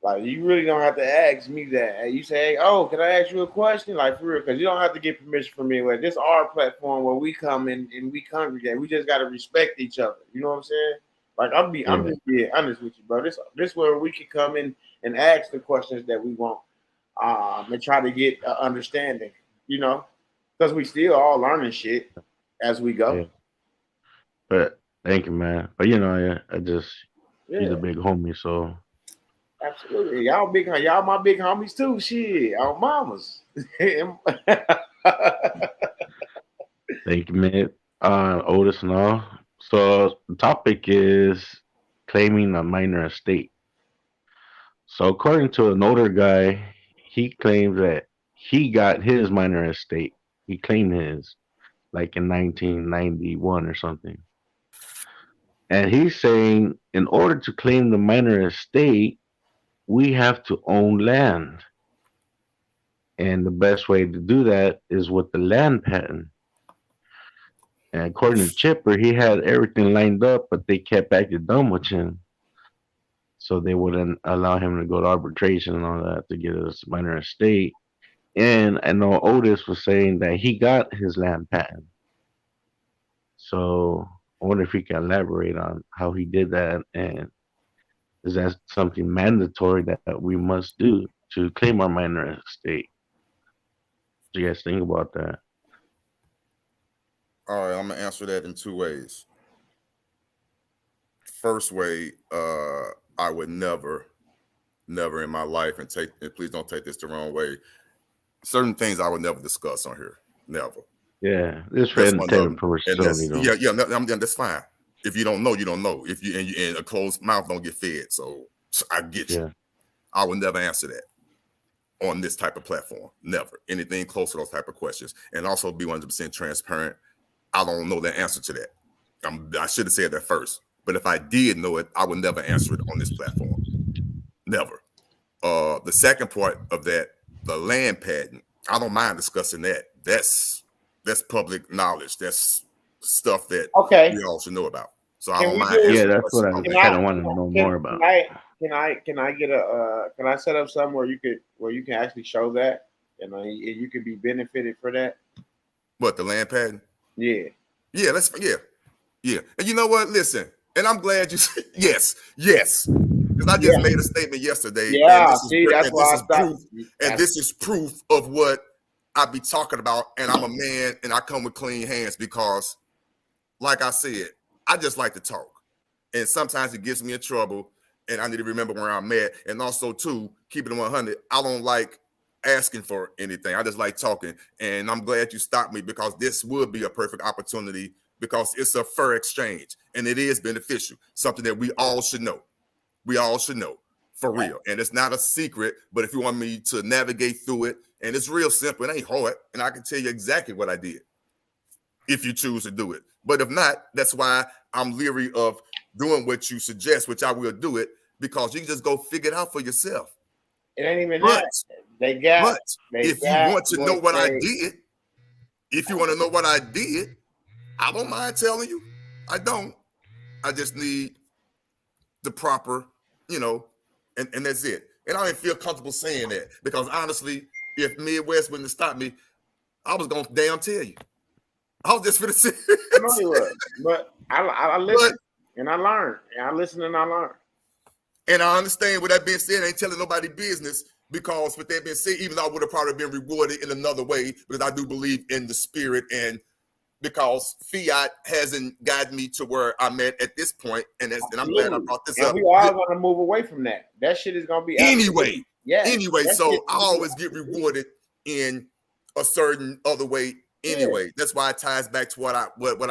Like, you really don't have to ask me that. You say, hey, oh, can I ask you a question? Like, for real, because you don't have to get permission from me. Like, this is our platform where we come in and we congregate. We just got to respect each other. You know what I'm saying? Like, I'm just being honest with you, bro. This where we can come in and ask the questions that we want, and try to get understanding, because we still all learning shit as we go. Yeah. But thank you, man. But I just he's a big homie, so absolutely. Y'all my big homies too. Shit, our mamas. thank you, man. Otis and all. So the topic is claiming a minor estate. So according to an older guy, he claims that he got his minor estate. He claimed his like in 1991 or something. And he's saying in order to claim the minor estate, we have to own land. And the best way to do that is with the land patent. And according to Chipper, he had everything lined up, but they kept acting dumb with him. So they wouldn't allow him to go to arbitration and all that to get his minor estate. And I know Otis was saying that he got his land patent. So I wonder if he can elaborate on how he did that, and is that something mandatory that we must do to claim our minor estate? What do you guys think about that? All right, I'm gonna answer that in 2 ways. First way, I would never in my life, and please don't take this the wrong way, certain things I would never discuss on here. Never. Yeah, this for entertainment purposes only, though. That's fine. If you don't know, you don't know. If you and a closed mouth don't get fed. So I get you. I would never answer that on this type of platform. Never. Anything close to those type of questions. And also be 100% transparent. I don't know the answer to that. I should have said that first. But if I did know it, I would never answer it on this platform. Never. The second part of that, the land patent, I don't mind discussing that. That's public knowledge. That's stuff that Okay. we all should know about. So I Can don't we mind do- asking Yeah, that's questions what I on Can that. kind of want to know more about. Can I get a can I set up something where you can actually show that and you can be benefited for that? What, the land patent? Yeah. Yeah, yeah. And you know what? Listen, and I'm glad you said yes. Because I just Yeah. made a statement yesterday, and Yeah. this is See, that's why I stopped. proof, and this is proof of what I be talking about. And I'm a man, and I come with clean hands because, like I said, I just like to talk, and sometimes it gets me in trouble, and I need to remember where I'm at. And also, too, keeping it 100, I don't like asking for anything. I just like talking, and I'm glad you stopped me because this would be a perfect opportunity because it's a fair exchange, and it is beneficial, something that we all should know. We all should know, for real. And it's not a secret, but if you want me to navigate through it, and it's real simple, it ain't hard, and I can tell you exactly what I did if you choose to do it. But if not, that's why I'm leery of doing what you suggest, which I will do it, because you can just go figure it out for yourself. It ain't even But, that. if you want to know what I did, if you want to know what I did, I don't mind telling you. I don't. I just need the proper, and that's it. And I didn't feel comfortable saying that because honestly, if Midwest wouldn't have stopped me, I was gonna damn tell you. I was just gonna say. I know you would, but I listen and I learn. And I listen and I learn. And I understand with that being said, I ain't telling nobody business because with that being said, even though I would have probably been rewarded in another way, because I do believe in the spirit and because fiat hasn't gotten me to where I'm at this point, and I'm glad I brought this up. We are going to move away from that. That shit is going to be anyway. Yeah. Anyway, so I always get rewarded in a certain other way. Anyway, that's why it ties back to what I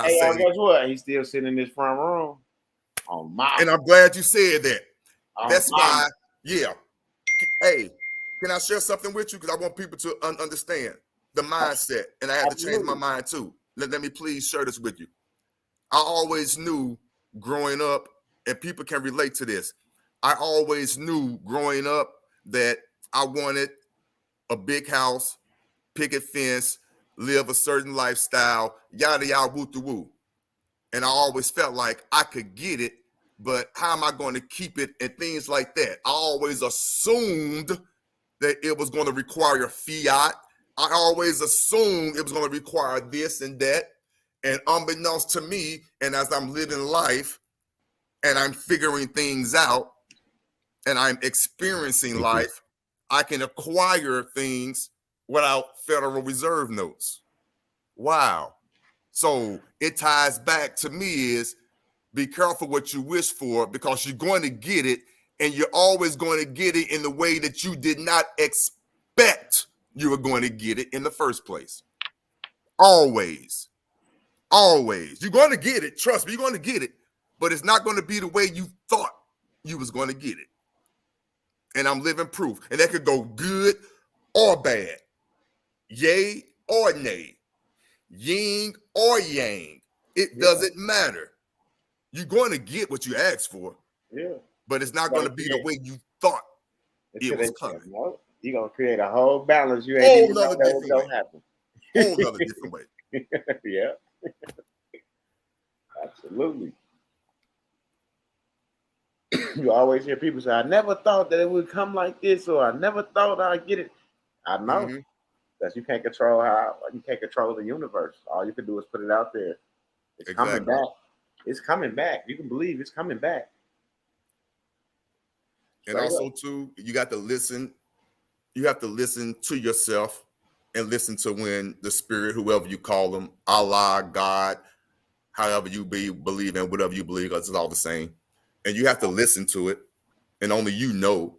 say. Guess what? He's still sitting in this front room. Oh my! And I'm glad you said that. That's why. Yeah. Hey, can I share something with you? Because I want people to understand the mindset, and I had to change my mind too. Let me please share this with you. I always knew growing up, and people can relate to this. I always knew growing up that I wanted a big house, picket fence, live a certain lifestyle, yada yada woo to woo. And I always felt like I could get it, but how am I going to keep it and things like that? I always assumed that it was going to require fiat. I always assumed it was going to require this and that. And unbeknownst to me, and as I'm living life and I'm figuring things out and I'm experiencing life, I can acquire things without Federal Reserve notes. Wow. So it ties back to me is be careful what you wish for because you're going to get it and you're always going to get it in the way that you did not expect you were going to get it in the first place. Always. You're going to get it. Trust me, you're going to get it, but it's not going to be the way you thought you was going to get it. And I'm living proof. And that could go good or bad. Yay or nay. Yin or yang. It doesn't matter. You're going to get what you asked for. Yeah. But it's not going to be the way you thought it was coming. You're going to create a whole balance. You ain't even know that was going to happen. Whole other different way. Yeah. Absolutely. You always hear people say, I never thought that it would come like this, or I never thought I'd get it. I know. That you can't control the universe. All you can do is put it out there. It's coming back. It's coming back. You can believe it's coming back. And also, too, you got to listen. You have to listen to yourself and listen to when the spirit, whoever you call them, Allah, God, however you believe in, whatever you believe, because it's all the same. And you have to listen to it. And only you know.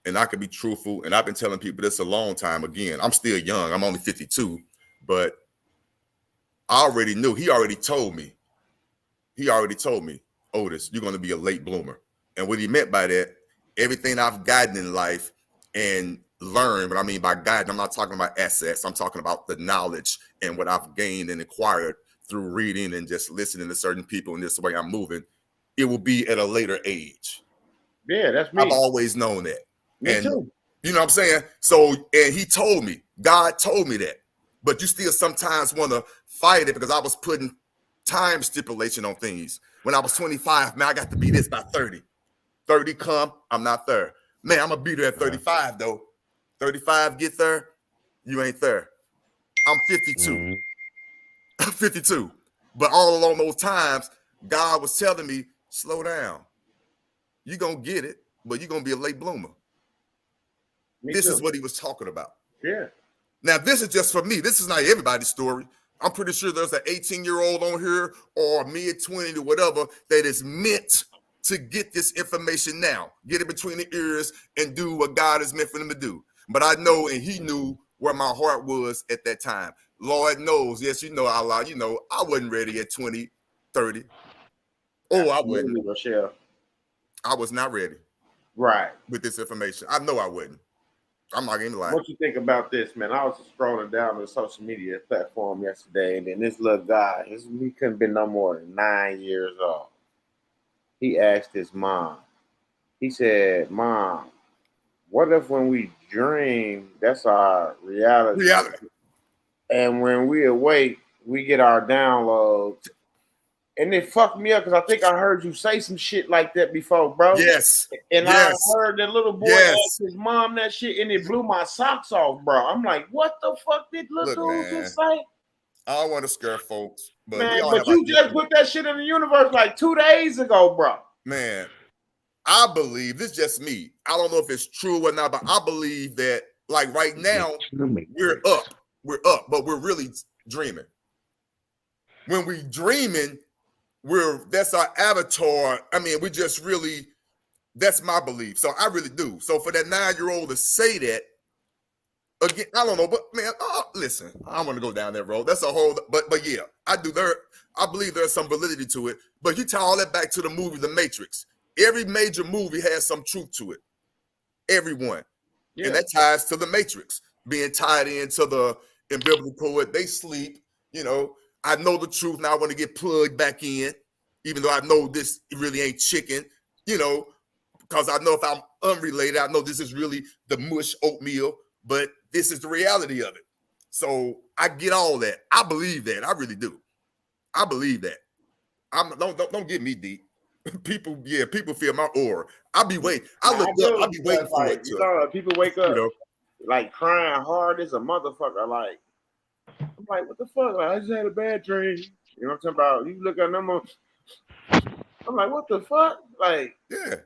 And I can be truthful. And I've been telling people this a long time. Again, I'm still young. I'm only 52. But I already knew. He already told me, Otis, you're going to be a late bloomer. And what he meant by that, everything I've gotten in life and learned, what I mean by gotten, I'm not talking about assets. I'm talking about the knowledge and what I've gained and acquired through reading and just listening to certain people and this way I'm moving. It will be at a later age. Yeah, that's me. I've always known that. Me too. You know what I'm saying? So, and he told me, God told me that. But you still sometimes want to fight it because I was putting time stipulation on things. When I was 25, man, I got to be this by 30. 30 come, I'm not there. Man, I'm gonna be there at 35 though. 35 get there, you ain't there. I'm 52. Mm-hmm. I'm 52. But all along those times, God was telling me, slow down. You're gonna get it, but you're gonna be a late bloomer. This is what he was talking about. Yeah. Now, this is just for me. This is not everybody's story. I'm pretty sure there's an 18-year-old on here or mid-20 or whatever that is meant to get this information now. Get it between the ears and do what God is meant for them to do. But I know, and he knew where my heart was at that time. Lord knows, yes, you know, Allah, you know, I wasn't ready at 20, 30. Oh, I wasn't. Rochelle. I was not ready. Right. With this information. I know I wouldn't. I'm not gonna lie. What you think about this, man? I was just scrolling down the social media platform yesterday, and then this little guy, he couldn't be no more than 9 years old. He asked his mom. He said, "Mom, what if when we dream, that's our reality? And when we awake, we get our downloads." And it fucked me up because I think I heard you say some shit like that before, bro. Yes. And yes. I heard that little boy ask his mom that shit, and it blew my socks off, bro. I'm like, what the fuck did little dude just say? I don't want to scare folks, but man, but you just put that shit in the universe like 2 days ago, bro. Man, I believe this is just me. I don't know if it's true or not, but I believe that like right now we're up, but we're really dreaming. When we dreaming, that's our avatar. I mean, we just really, that's my belief. So I really do. So for that 9-year-old to say that, again, I don't know, but man, listen, I don't want to go down that road. That's a whole, but yeah, I believe there's some validity to it. But you tie all that back to the movie, The Matrix. Every major movie has some truth to it. Everyone. Yeah. And that ties to The Matrix, being tied into the in biblical, they sleep, you know. I know the truth now. I want to get plugged back in, even though I know this really ain't chicken, you know, because I know if I'm unrelated, I know this is really the mush oatmeal, but this is the reality of it. So I get all that. I believe that. I really do. I believe that. Don't get me deep. People feel my aura. I be waiting for it. You know, people wake up, you know, like crying hard as a motherfucker, like. I'm like, what the fuck? Like, I just had a bad dream. You know what I'm talking about? You look at them. I'm like, what the fuck? Like, yeah.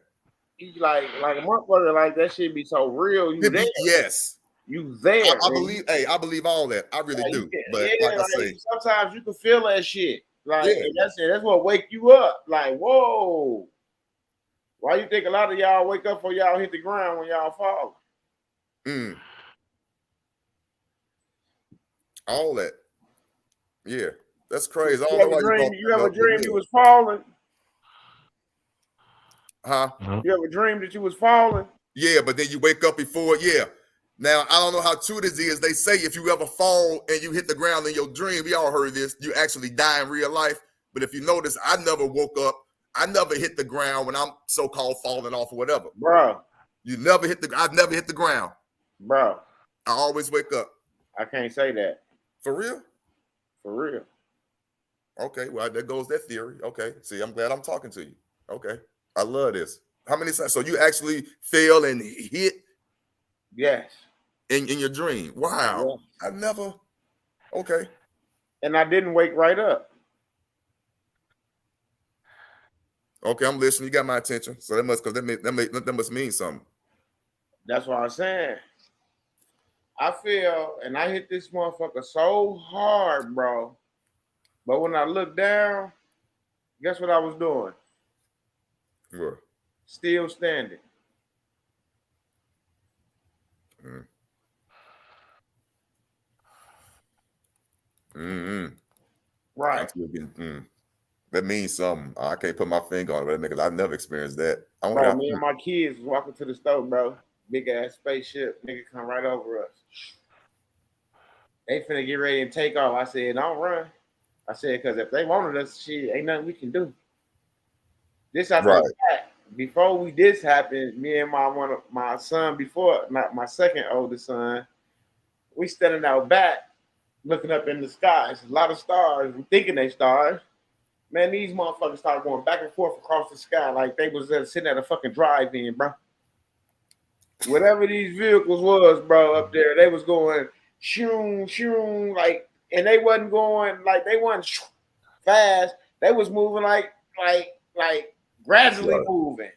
You like a motherfucker, like that shit be so real. You there? Yes. You there? I believe. Hey, I believe all that. I really do. But like I say, sometimes you can feel that shit. Like that's what wake you up. Like, whoa. Why you think a lot of y'all wake up before y'all hit the ground when y'all fall? All that. Yeah. That's crazy. You ever dream you was falling? Huh? You ever dreamed that you was falling? Yeah, but then you wake up before, yeah. Now, I don't know how true this is. They say if you ever fall and you hit the ground in your dream, we all heard this, you actually die in real life. But if you notice, I never woke up. I never hit the ground when I'm so-called falling off or whatever. Bro. I've never hit the ground. Bro. I always wake up. I can't say that. For real? For real. Okay, well, there goes that theory. Okay, see, I'm glad I'm talking to you. Okay, I love this. How many times? So you actually fell and hit? Yes. In your dream? Wow. Yes. I never. Okay. And I didn't wake right up. Okay, I'm listening. You got my attention. So that must mean something. That's what I'm saying. I feel, and I hit this motherfucker so hard, bro. But when I looked down, guess what I was doing? What? Still standing. Right. That means something. I can't put my finger on it, because I've never experienced that. Bro, me and my kids was walking to the store, bro. Big ass spaceship, nigga come right over us. They finna get ready and take off. I said, don't run. I said, because if they wanted us, shit, ain't nothing we can do. This happened before this happened. Me and my son before, my second oldest son, we standing out back, looking up in the sky. It's a lot of stars. We thinking they stars. Man, these motherfuckers started going back and forth across the sky like they was sitting at a fucking drive-in, bro. Whatever these vehicles was, bro, up there, they was going shoom, shoom, like, and they wasn't going like they wasn't fast. They was moving like gradually Right. moving.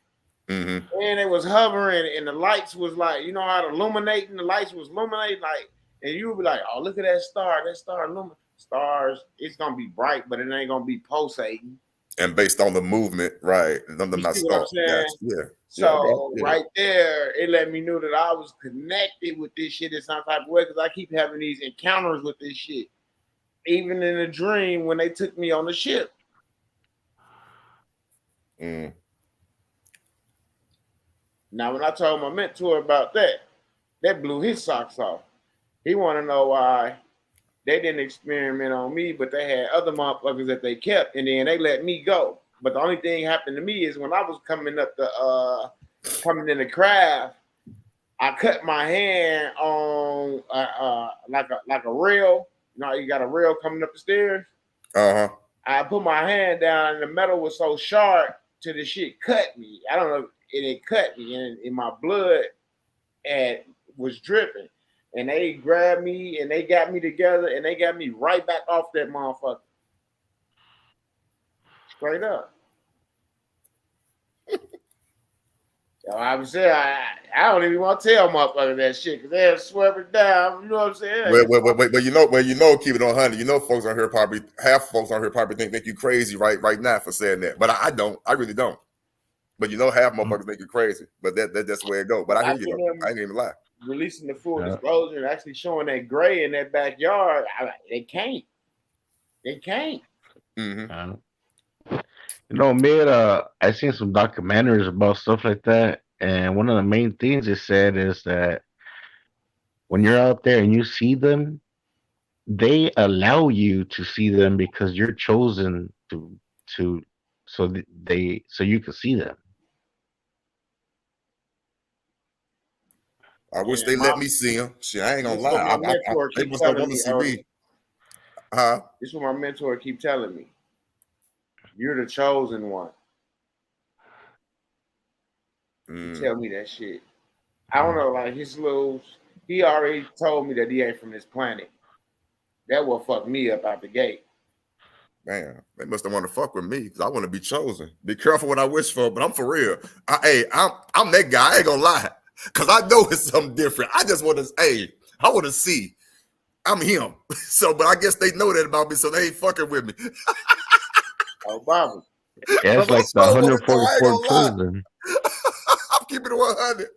Mm-hmm. And it was hovering, and the lights was like, you know how the illuminating, the lights was illuminating, like, and you would be like, oh, look at that star illuminating. Stars, it's gonna be bright, but it ain't gonna be pulsating. And based on the movement, right? Them You not see what I'm stars. saying? Yeah. So Yeah. right there, it let me know that I was connected with this shit in some type of way because I keep having these encounters with this shit. Even in a dream when they took me on the ship. Mm. Now, when I told my mentor about that blew his socks off. He want to know why they didn't experiment on me, but they had other motherfuckers that they kept, and then they let me go. But the only thing happened to me is when I was coming in the craft, I cut my hand on like a rail. You know, you got a rail coming up the stairs. Uh-huh. I put my hand down, and the metal was so sharp to the shit cut me. I don't know, it cut me, and my blood was dripping. And they grabbed me, and they got me together, and they got me right back off that motherfucker. Straight up. I was saying, I don't even want to tell motherfuckers that shit because they'll swear it down. You know what I'm saying? Well, you know, keep it on 100. You know, folks on here probably half folks on here probably think you crazy right now for saying that, but I don't. I really don't. But you know, half motherfuckers think you crazy. But that's the way it goes. But I hear you. Though. I ain't even lie. Releasing the full disclosure and actually showing that gray in that backyard, they can't. They can't. Mm-hmm. You know, mid I seen some documentaries about stuff like that, and one of the main things it said is that when you're out there and you see them, they allow you to see them because you're chosen to so you can see them. I wish they let me see them. Shit, I ain't gonna This is what my lie. mentor They keep must don't telling want to me. see me. Huh? This is what my mentor keep telling me. You're the chosen one. He tell me that shit. I don't know, like he already told me that he ain't from this planet. That will fuck me up out the gate. Man, they must have want to fuck with me because I want to be chosen. Be careful what I wish for, but I'm for real. I'm that guy. I ain't gonna lie, because I know it's something different. I just want to, I want to see. I'm him. So, but I guess they know that about me, so they ain't fucking with me. Oh, Bobby. Yeah, it's like the 144 chosen. I'm keeping it 100.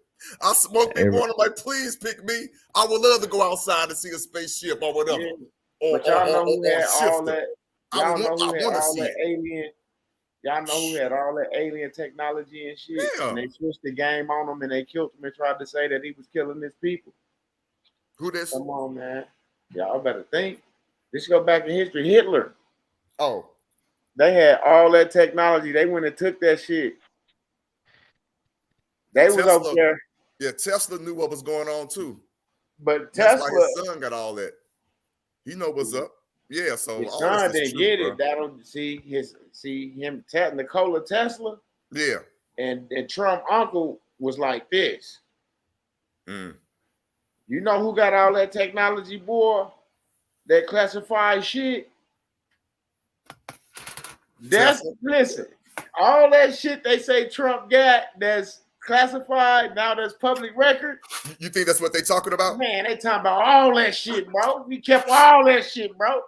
I smoke me one. I'm like, please pick me. I would love to go outside and see a spaceship or whatever. Yeah. But y'all know who had all that. Y'all know who had all that alien. Y'all know who had all that alien technology and shit. Yeah. And they switched the game on him and they killed him and tried to say that he was killing his people. Who this? Come on, man. Y'all better think. This go back in history. Hitler. Oh. They had all that technology. They went and took that shit. They was over there. Yeah, Tesla knew what was going on too. But that's Tesla, why his son got all that. He know what's up. Yeah, so his all son this is didn't true, get bro. it. That'll see him Nikola Tesla. Yeah. And Trump uncle was like this. Mm. You know who got all that technology, boy? That classified shit. Listen, all that shit they say Trump got that's classified, now that's public record. You think that's what they talking about? Man, they talking about all that shit, bro. We kept all that shit, bro.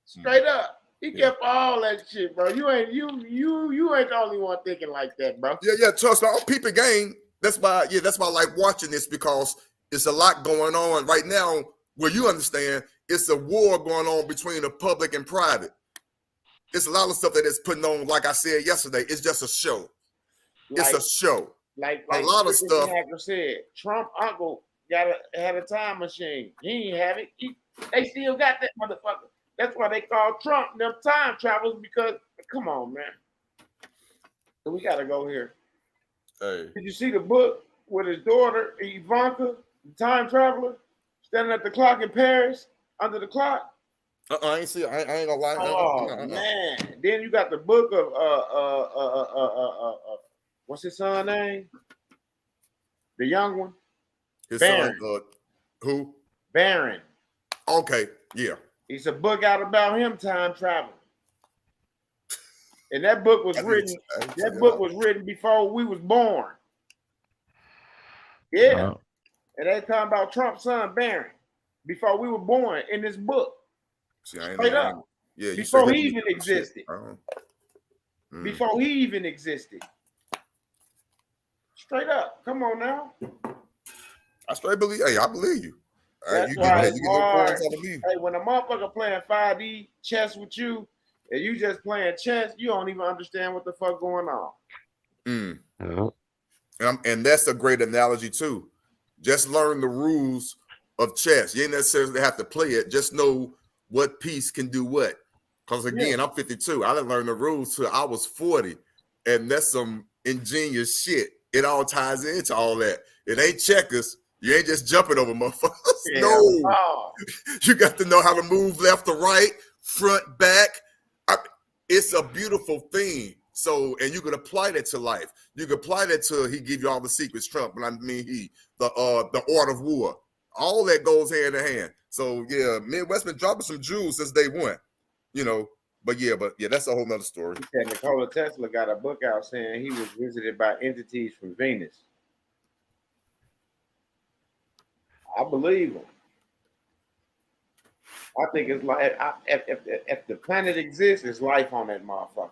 Straight up. He kept all that shit, bro. You ain't the only one thinking like that, bro. Yeah, trust me. I'm peeping game. That's why I like watching this, because it's a lot going on right now where you understand it's a war going on between the public and private. It's a lot of stuff that it's putting on, like I said yesterday. It's just a show. It's a show. Like a lot of stuff. Hacker said, Trump uncle had a time machine. He ain't have it. They still got that motherfucker. That's why they call Trump them time travelers, because come on, man. So we gotta go here. Hey. Did you see the book with his daughter, Ivanka, the time traveler, standing at the clock in Paris, under the clock? I ain't see. I ain't gonna lie. Oh man! Then you got the book of what's his son name? The young one, His Baron. son, who? Baron. Okay, yeah. It's a book out about him time traveling, and that book was written. That book was written before we was born. Yeah, and they talking about Trump's son Barron before we were born in this book. See, I ain't Straight up. Yeah, before he even existed. Mm. Before he even existed. Straight up. Come on now. I straight believe. Hey, I believe you. That's why it's hard. Hey, when a motherfucker playing 5D chess with you, and you just playing chess, you don't even understand what the fuck going on. And that's a great analogy too. Just learn the rules of chess. You ain't necessarily have to play it. Just know what piece can do what. Because again, I'm 52. I didn't learn the rules till I was 40. And that's some ingenious shit. It all ties into all that. It ain't checkers. You ain't just jumping over motherfuckers. No. You got to know how to move left to right, front, back. It's a beautiful thing. So, and you can apply that to life. You can apply that to he give you all the secrets, Trump. But I mean, the art of war. All that goes hand in hand. So yeah, Midwest been dropping some jewels since day one. You know, but yeah, that's a whole nother story. He said Nikola Tesla got a book out saying he was visited by entities from Venus. I believe him. I think it's like if the planet exists, there's life on that motherfucker.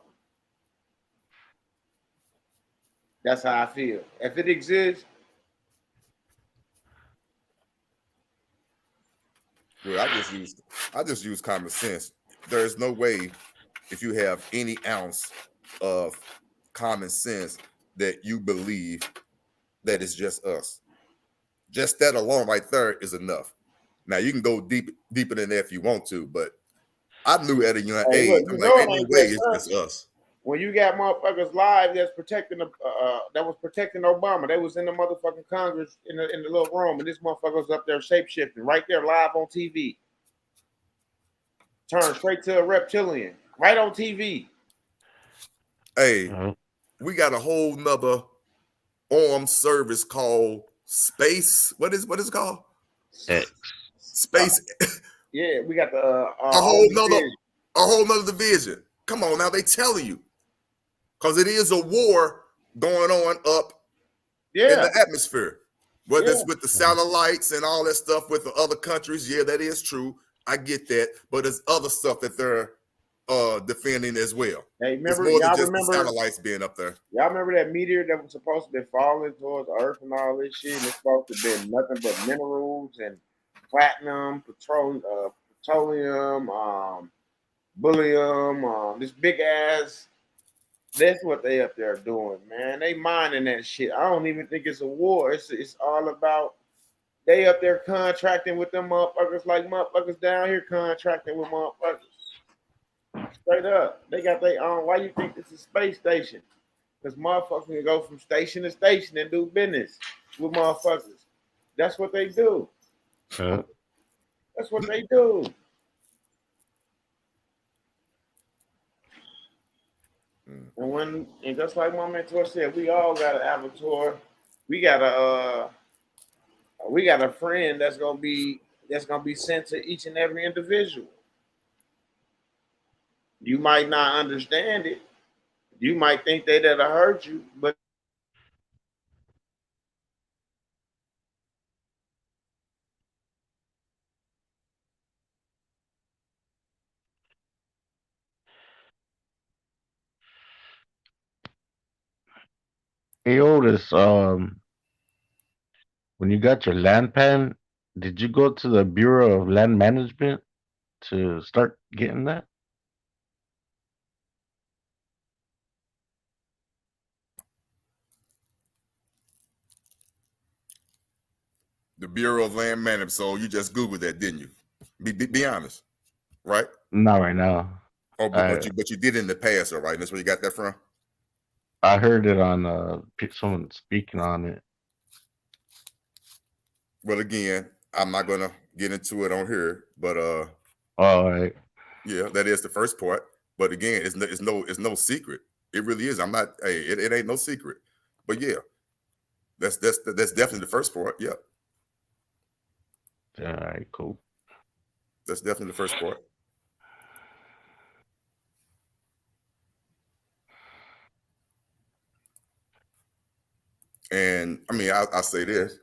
That's how I feel. If it exists, well, I just use common sense. There is no way, if you have any ounce of common sense, that you believe that it's just us. Just that alone right there is enough. Now you can go deeper than that if you want to, but I knew at a young age, I'm like, ain't no way it's just us. When you got motherfuckers live that's protecting that was protecting Obama, they was in the motherfucking Congress in the little room, and this motherfucker was up there shape-shifting right there live on TV. Turned straight to a reptilian, right on TV. Hey, we got a whole nother armed service called space. What is it called? Space. Yeah, we got a whole nother division. Come on now, they telling you. Because it is a war going on up in the atmosphere. Whether it's with the satellites and all that stuff with the other countries, yeah, that is true. I get that. But there's other stuff that they're defending as well. Hey, remember, it's more than just the satellites being up there. Y'all remember that meteor that was supposed to be falling towards Earth and all this shit? And it's supposed to be nothing but minerals and platinum, petroleum, bullion, this big ass. That's what they up there doing, man. They mining that shit. I don't even think it's a war. It's all about they up there contracting with them motherfuckers like motherfuckers down here contracting with motherfuckers. Straight up. They got their own. Why you think this is a space station? Because motherfuckers can go from station to station and do business with motherfuckers. That's what they do. That's what they do. And just like my mentor said, we all got an avatar. We got a friend that's gonna be sent to each and every individual. You might not understand it. You might think that'll hurt you, but Hey Otis, when you got your land pan, did you go to the Bureau of Land Management to start getting that? The Bureau of Land Management. So you just Googled that, didn't you? Be honest, right? Not right now. Oh, but you did in the past, all right? That's where you got that from? I heard it on someone speaking on it. Well, again, I'm not gonna get into it on here, but all right. Yeah, that is the first part. But again, it's no secret. It really is. I'm not. Hey, it ain't no secret. But yeah, that's definitely the first part. Yeah, All right, cool. that's definitely the first part. And I mean, I say this: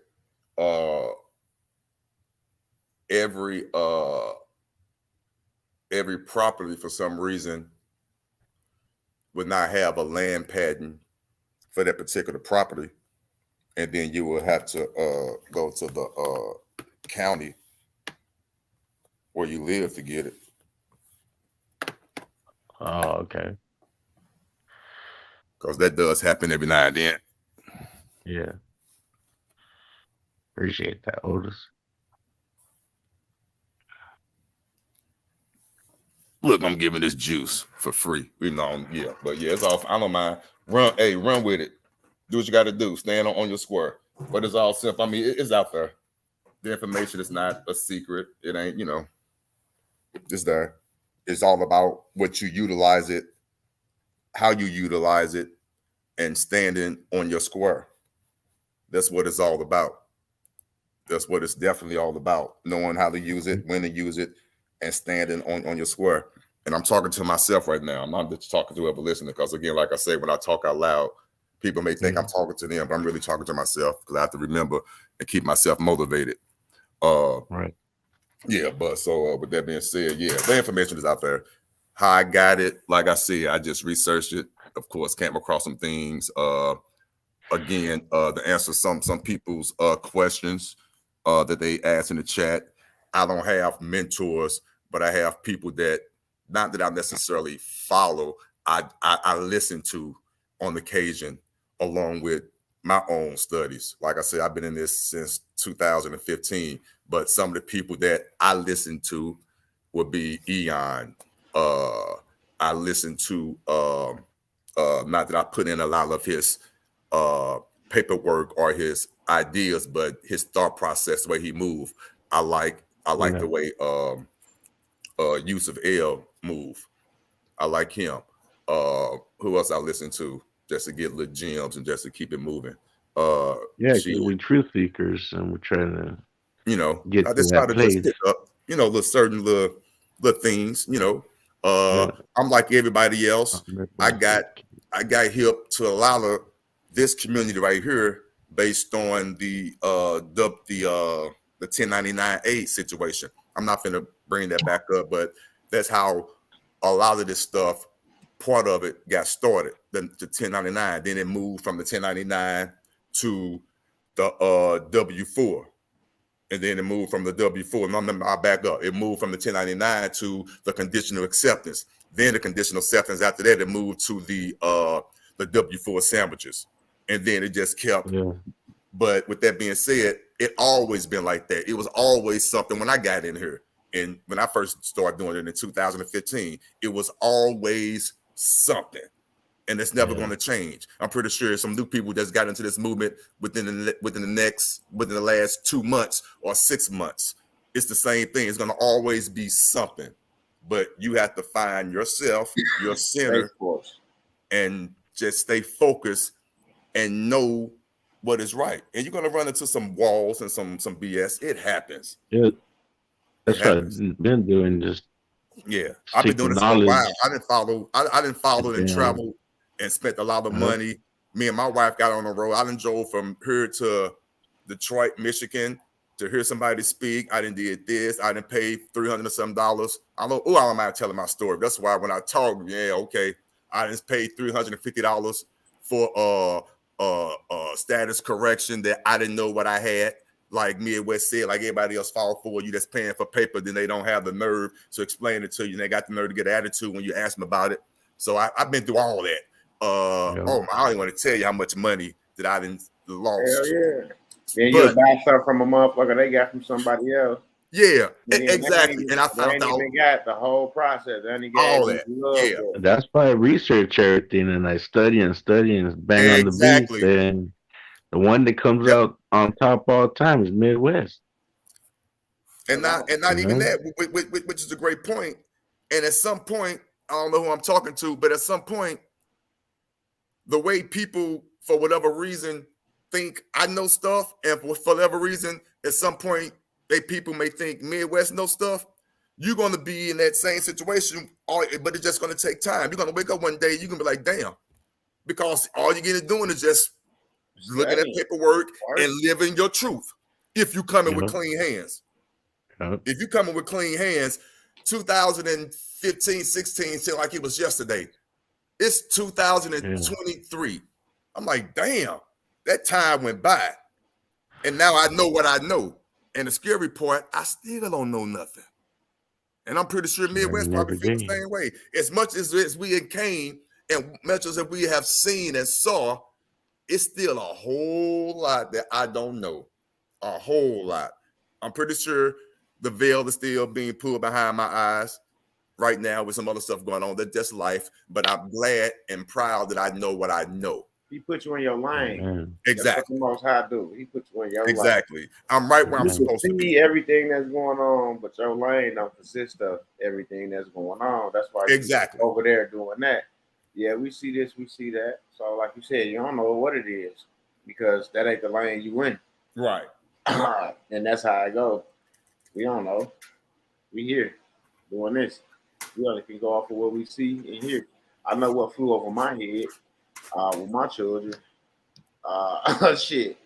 uh, every every property for some reason would not have a land patent for that particular property, and then you will have to go to the county where you live to get it. Oh, okay. Because that does happen every now and then. Yeah. Appreciate that, Otis. Look, I'm giving this juice for free. You know, yeah, but yeah, it's off. I don't mind. Run with it. Do what you got to do. Stand on your square. But it's all simple. I mean, it's out there. The information is not a secret. It ain't, it's there. It's all about what you utilize it, how you utilize it, and standing on your square. That's what it's all about. That's what it's definitely all about. Knowing how to use it, when to use it, and standing on your square. And I'm talking to myself right now. I'm not just talking to whoever listening, because again, like I say, when I talk out loud, people may think I'm talking to them, but I'm really talking to myself, because I have to remember and keep myself motivated. Right. Yeah, but so with that being said, yeah, the information is out there. How I got it, like I said, I just researched it. Of course, came across some things. Again, to answer some people's questions that they asked in the chat. I don't have mentors, but I have people that, not that I necessarily follow, I listen to on occasion, along with my own studies. Like I said, I've been in this since 2015, but some of the people that I listen to would be Eon. I listen to, not that I put in a lot of his paperwork or his ideas, but his thought process, the way he moved. I like the way Yusuf L move. I like him. Who else I listen to just to get little gems and just to keep it moving? Yeah, because we're truth seekers and we're trying to get I to just try that to just place. pick up, certain little things, Yeah. I'm like everybody else. I got hip to a lot of this community right here based on the 1099A situation. I'm not going to bring that back up, but that's how a lot of this stuff, part of it got started, the 1099. Then it moved from the 1099 to the W4. And then it moved from the W4. No, I'll back up. It moved from the 1099 to the conditional acceptance. Then the conditional acceptance, after that, it moved to the W4 sandwiches. And then it just kept. Yeah. But with that being said, it always been like that. It was always something when I got in here. And when I first started doing it in 2015, it was always something. And it's never going to change. I'm pretty sure some new people just got into this movement within the last 2 months or 6 months. It's the same thing. It's going to always be something, but you have to find yourself, your center, and just stay focused and know what is right. And you're going to run into some walls and some BS. It happens. Yeah, that's what I've been doing. Just I've been doing this for a while. I didn't follow and Yeah. travel and spent a lot of money. Me and my wife got on the road. I done drove from here to Detroit, Michigan, to hear somebody speak. I done did this. I done paid $300 or some dollars. I don't mind telling my story. That's why when I talk, I done paid $350 for status correction that I didn't know what I had. Like Midwest said, like everybody else fall for, you just paying for paper, then they don't have the nerve to explain it to you. And they got the nerve to get attitude when you ask them about it. So I've been through all that. I don't even want to tell you how much money that I didn't lost. Hell yeah. Then you buy stuff from a motherfucker they got from somebody else. Yeah, exactly. And I found out they got the whole process. They all that. That's why I research everything and I study and bang on the beat. And the one that comes out on top all the time is Midwest. And not even that, which is a great point. And at some point, I don't know who I'm talking to, but at some point, the way people, for whatever reason, think I know stuff, and for whatever reason, at some point, people may think Midwest know stuff. You're going to be in that same situation, but it's just going to take time. You're going to wake up one day, you're going to be like, damn, because all you're getting doing is just looking at paperwork and living your truth. If you come in with clean hands. If you come in with clean hands, 2015, 16 seemed like it was yesterday. It's 2023. I'm like, damn, that time went by. And now I know what I know. And the scary part, I still don't know nothing. And I'm pretty sure Midwest probably feel the same way. As much as we came and much as we have seen and saw, it's still a whole lot that I don't know. A whole lot. I'm pretty sure the veil is still being pulled behind my eyes right now with some other stuff going on. That's just life. But I'm glad and proud that I know what I know. He put you in your lane. Exactly. That's what the Most High do. He put you in your lane. Exactly. I'm right where I'm supposed to be. Everything that's going on, but your lane don't consist of everything that's going on. That's why you're over there doing that. Yeah, we see this, we see that. So, like you said, you don't know what it is because that ain't the lane you in. Right. And that's how I go. We don't know. We here doing this. We only can go off of what we see and hear. I know what flew over my head with my children. Shit.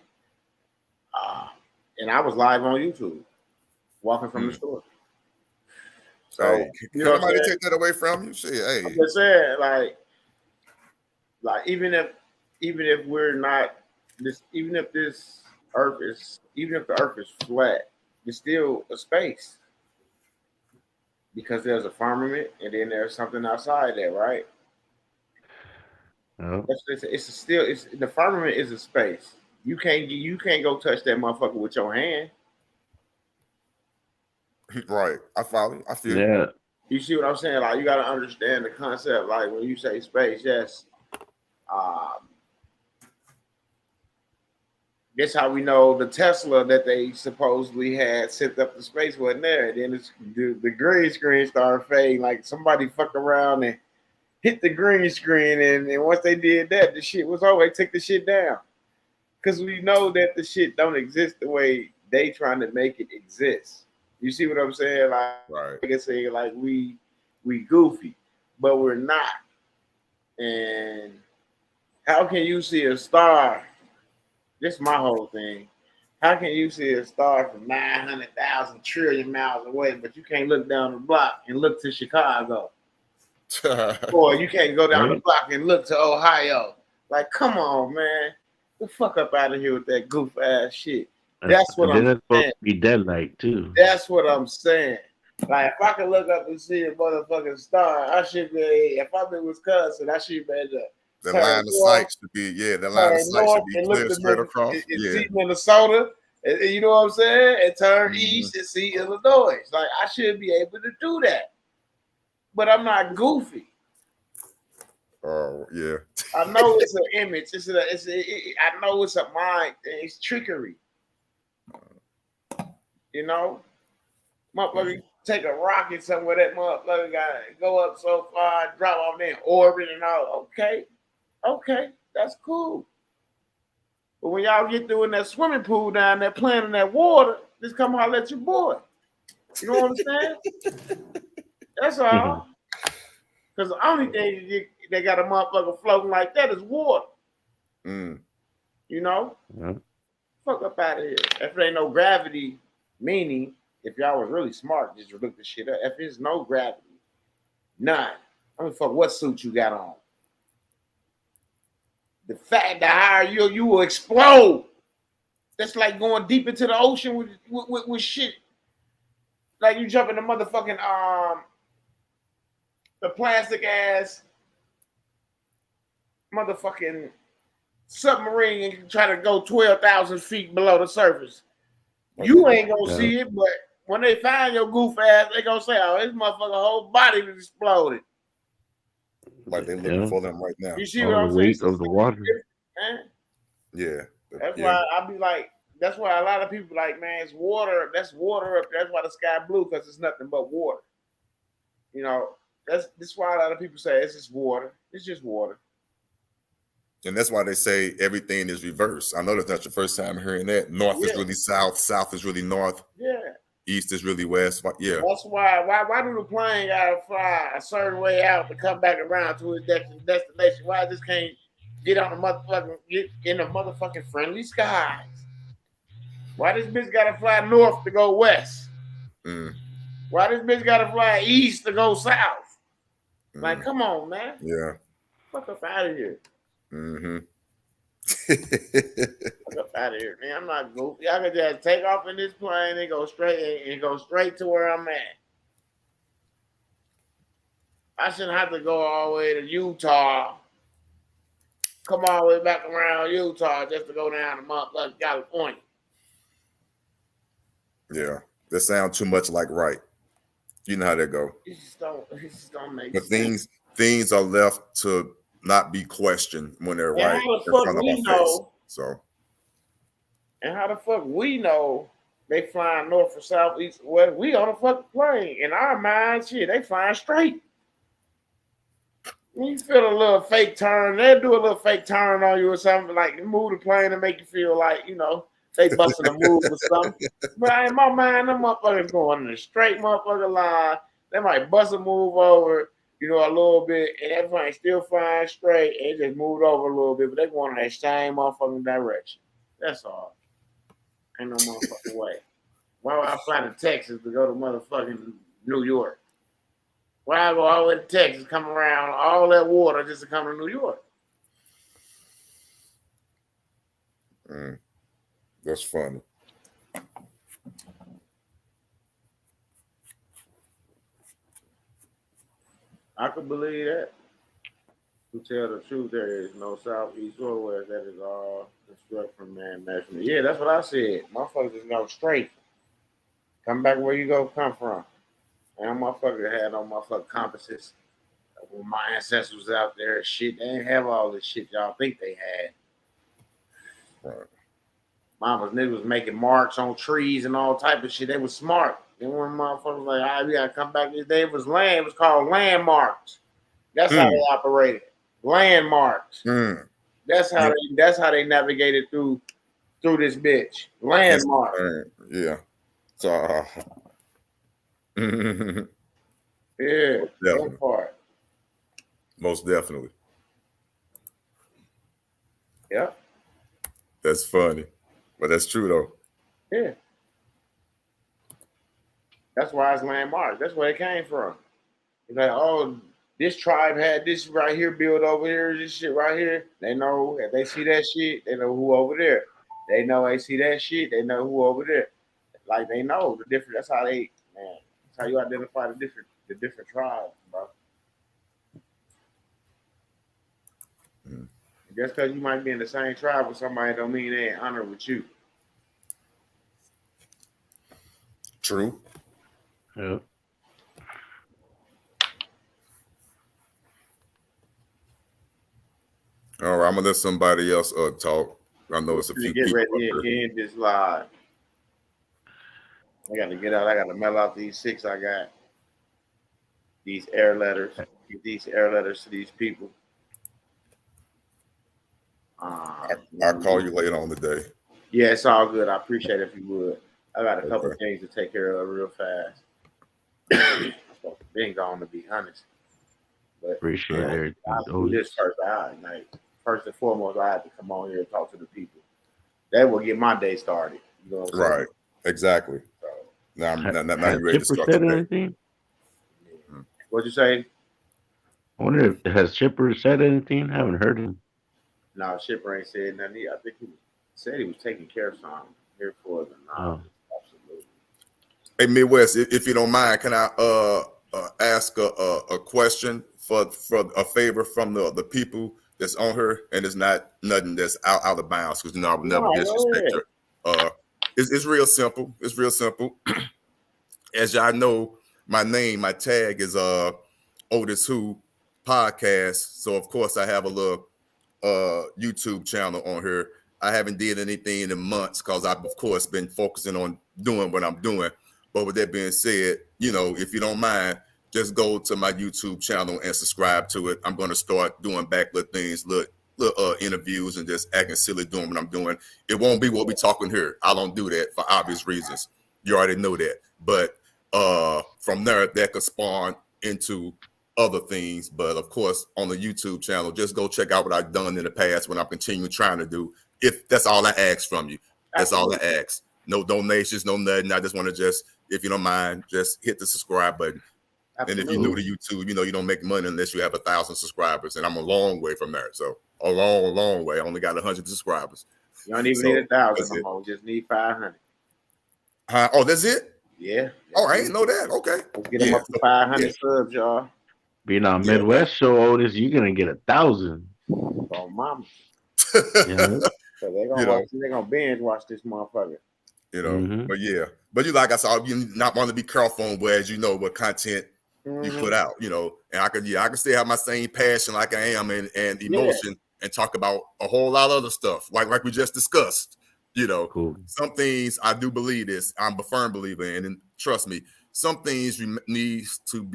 And I was live on YouTube, walking from the store. So hey, can somebody take that away from you? Shit, hey. I'm just saying, like even if we're not this, even if the earth is flat, it's still a space because there's a firmament and then there's something outside there, right? Oh. It's the firmament is a space. You can't go touch that motherfucker with your hand. Right. I follow you. I feel you. You see what I'm saying? Like, you got to understand the concept. Like, when you say space, yes. That's how we know the Tesla that they supposedly had sent up to space wasn't there. And then the green screen started fading. Like, somebody fucked around and hit the green screen. And once they did that, the shit was over. They took the shit down. Because we know that the shit don't exist the way they trying to make it exist. You see what I'm saying? Like, right. I say, like we goofy, but we're not. And how can you see a star? This is my whole thing. How can you see a star from 900,000 trillion miles away, but you can't look down the block and look to Chicago? Or you can't go down the block and look to Ohio? Like, come on, man. The fuck up out of here with that goof ass shit. That's what I'm saying. Supposed to be deadlight too. That's what I'm saying. Like, if I could look up and see a motherfucking star, I should be. If I'm in Wisconsin, I should be able to. The line of sight should be, the line of sight should be clear straight across. See Minnesota, and you know what I'm saying? And turn east and see Illinois. Like, I should be able to do that. But I'm not goofy. Oh, yeah. I know it's an image. I know it's a mind. It's trickery. You know? Motherfucker, take a rocket somewhere, that motherfucker got to go up so far, drop off there in orbit and all. Okay, that's cool. But when y'all get through in that swimming pool down there playing in that water, just come holler at your boy. You know what I'm saying? That's all. Because the only thing they got a motherfucker floating like that is water. You know? Yeah. Fuck up out of here. If there ain't no gravity, meaning if y'all was really smart, just look the shit up. If there's no gravity, none. I mean, fuck what suit you got on. The fact that higher you will explode. That's like going deep into the ocean with shit. Like you jump in the motherfucking the plastic ass motherfucking submarine and try to go 12,000 feet below the surface. You ain't gonna see it, but when they find your goof ass, they gonna say, "Oh, this motherfucker whole body was exploded." Like they looking for them right now. You see what I'm saying? The weight of the water. Yeah. That's why I be like, that's why a lot of people like, man, it's water. That's water up there. That's why the sky blue, because it's nothing but water. You know, that's why a lot of people say it's just water. It's just water. And that's why they say everything is reversed. I know that's not your first time hearing that. North is really south, south is really north, east is really west. Yeah. That's why do the plane gotta fly a certain way out to come back around to its destination? Why I just can't get on get in the motherfucking friendly skies? Why this bitch gotta fly north to go west? Why this bitch gotta fly east to go south? Like, come on, man. Yeah. Fuck up out of here. Fuck up out of here, man. I'm not goofy. I could just take off in this plane and go straight to where I'm at. I shouldn't have to go all the way to Utah, come all the way back around Utah just to go down to motherfucking California. Yeah, that sounds too much like right. You know how that go. It just don't make but sense. Things are left to not be questioned when they're right in front of our face. So, and how the fuck we know they flying north or south, east, or west? We on a fucking plane. In our minds, shit, they flying straight. When you feel a little fake turn, they'll do a little fake turn on you or something, like move the plane and make you feel like, you know, they busting a move or something. But in my mind, them motherfuckers going in a straight motherfucking line. They might bust a move over, you know, a little bit, and that plane still flying straight, and it just moved over a little bit, but they going in that same motherfucking direction. That's all. Ain't no motherfucking way. Why would I fly to Texas to go to motherfucking New York? Why I go all the way to Texas, come around all that water just to come to New York? That's funny. I could believe that. To tell the truth, there is no south, east, or west. That is all construct from man measurement. Yeah, that's what I said. Motherfuckers just go straight. Come back where you come from. And motherfucker had no motherfucking compasses. When my ancestors was out there, shit, they didn't have all this shit y'all think they had. Right. Mama's niggas was making marks on trees and all type of shit. They was smart. Then when motherfuckers was like, we gotta come back this day, it was called landmarks. That's how they operated. Landmarks. That's how they navigated through this bitch. Landmarks. Yeah. So yeah, that part. Most definitely. Yeah. That's funny. But that's true though. Yeah. That's why it's landmark. That's where it came from. It's like, oh, this tribe had this right here built over here, this shit right here. They know if they see that shit, they know who over there. They know they see that shit, they know who over there. Like they know the different. That's how that's how you identify the different tribes, bro. Just because you might be in the same tribe with somebody don't mean they ain't honor with you. True. Yeah. All right, I'm gonna let somebody else talk. I know it's a few get people. Ready to end this live. I got to get out. I got to mail out these 6. I got these air letters. Get these air letters to these people. I'll call you later on the day. Yeah, it's all good. I appreciate it if you would. I got a couple of things to take care of real fast. Been gone, to be honest. But appreciate it. I'll do this first. First and foremost, I have to come on here and talk to the people. That will get my day started. You know what I'm saying? Right. Exactly. So, now you're ready to start anything? What'd you say? I wonder if has Chipper said anything? I haven't heard him. No, Chipper ain't said nothing. I think he said he was taking care of something here for the Absolutely. Hey, Midwest, if you don't mind, can I ask a question for a favor from the people that's on her, and it's not nothing that's out of bounds, because I would never disrespect her. It's real simple. It's real simple. As y'all know, my tag is Otis Who Podcast. So of course I have a little YouTube channel on here. I haven't did anything in months because I've of course been focusing on doing what I'm doing. But with that being said, if you don't mind, just go to my YouTube channel and subscribe to it. I'm going to start doing backlit things, little interviews, and just acting silly doing what I'm doing. It won't be what we talking here. I don't do that for obvious reasons. You already know that. But from there, that could spawn into other things. But of course, on the YouTube channel, just go check out what I've done in the past, what I'm continuing trying to do. If that's all I ask from you, that's all I ask. No donations, no nothing. I just want to just, if you don't mind, just hit the subscribe button. Absolutely. And if you're new to YouTube, you know you don't make money unless you have 1,000 subscribers, and I'm a long way from there. So a long way. I only got 100 subscribers. You don't even need 1,000 no more. Just need 500. Oh, that's it? Yeah. Oh, I ain't know that. Okay. Let's get them up to 500 subs, y'all. Being on Midwest show, Otis, you're gonna get 1,000. Oh, mama. Yeah. So they're gonna binge watch this motherfucker. You know, but you like I said, you not want to be careful on whereas you know what content you put out, you know, and I can still have my same passion like I am and emotion and talk about a whole lot of other stuff like we just discussed, you know. Cool. Some things I do believe this, I'm a firm believer in, and trust me, some things needs to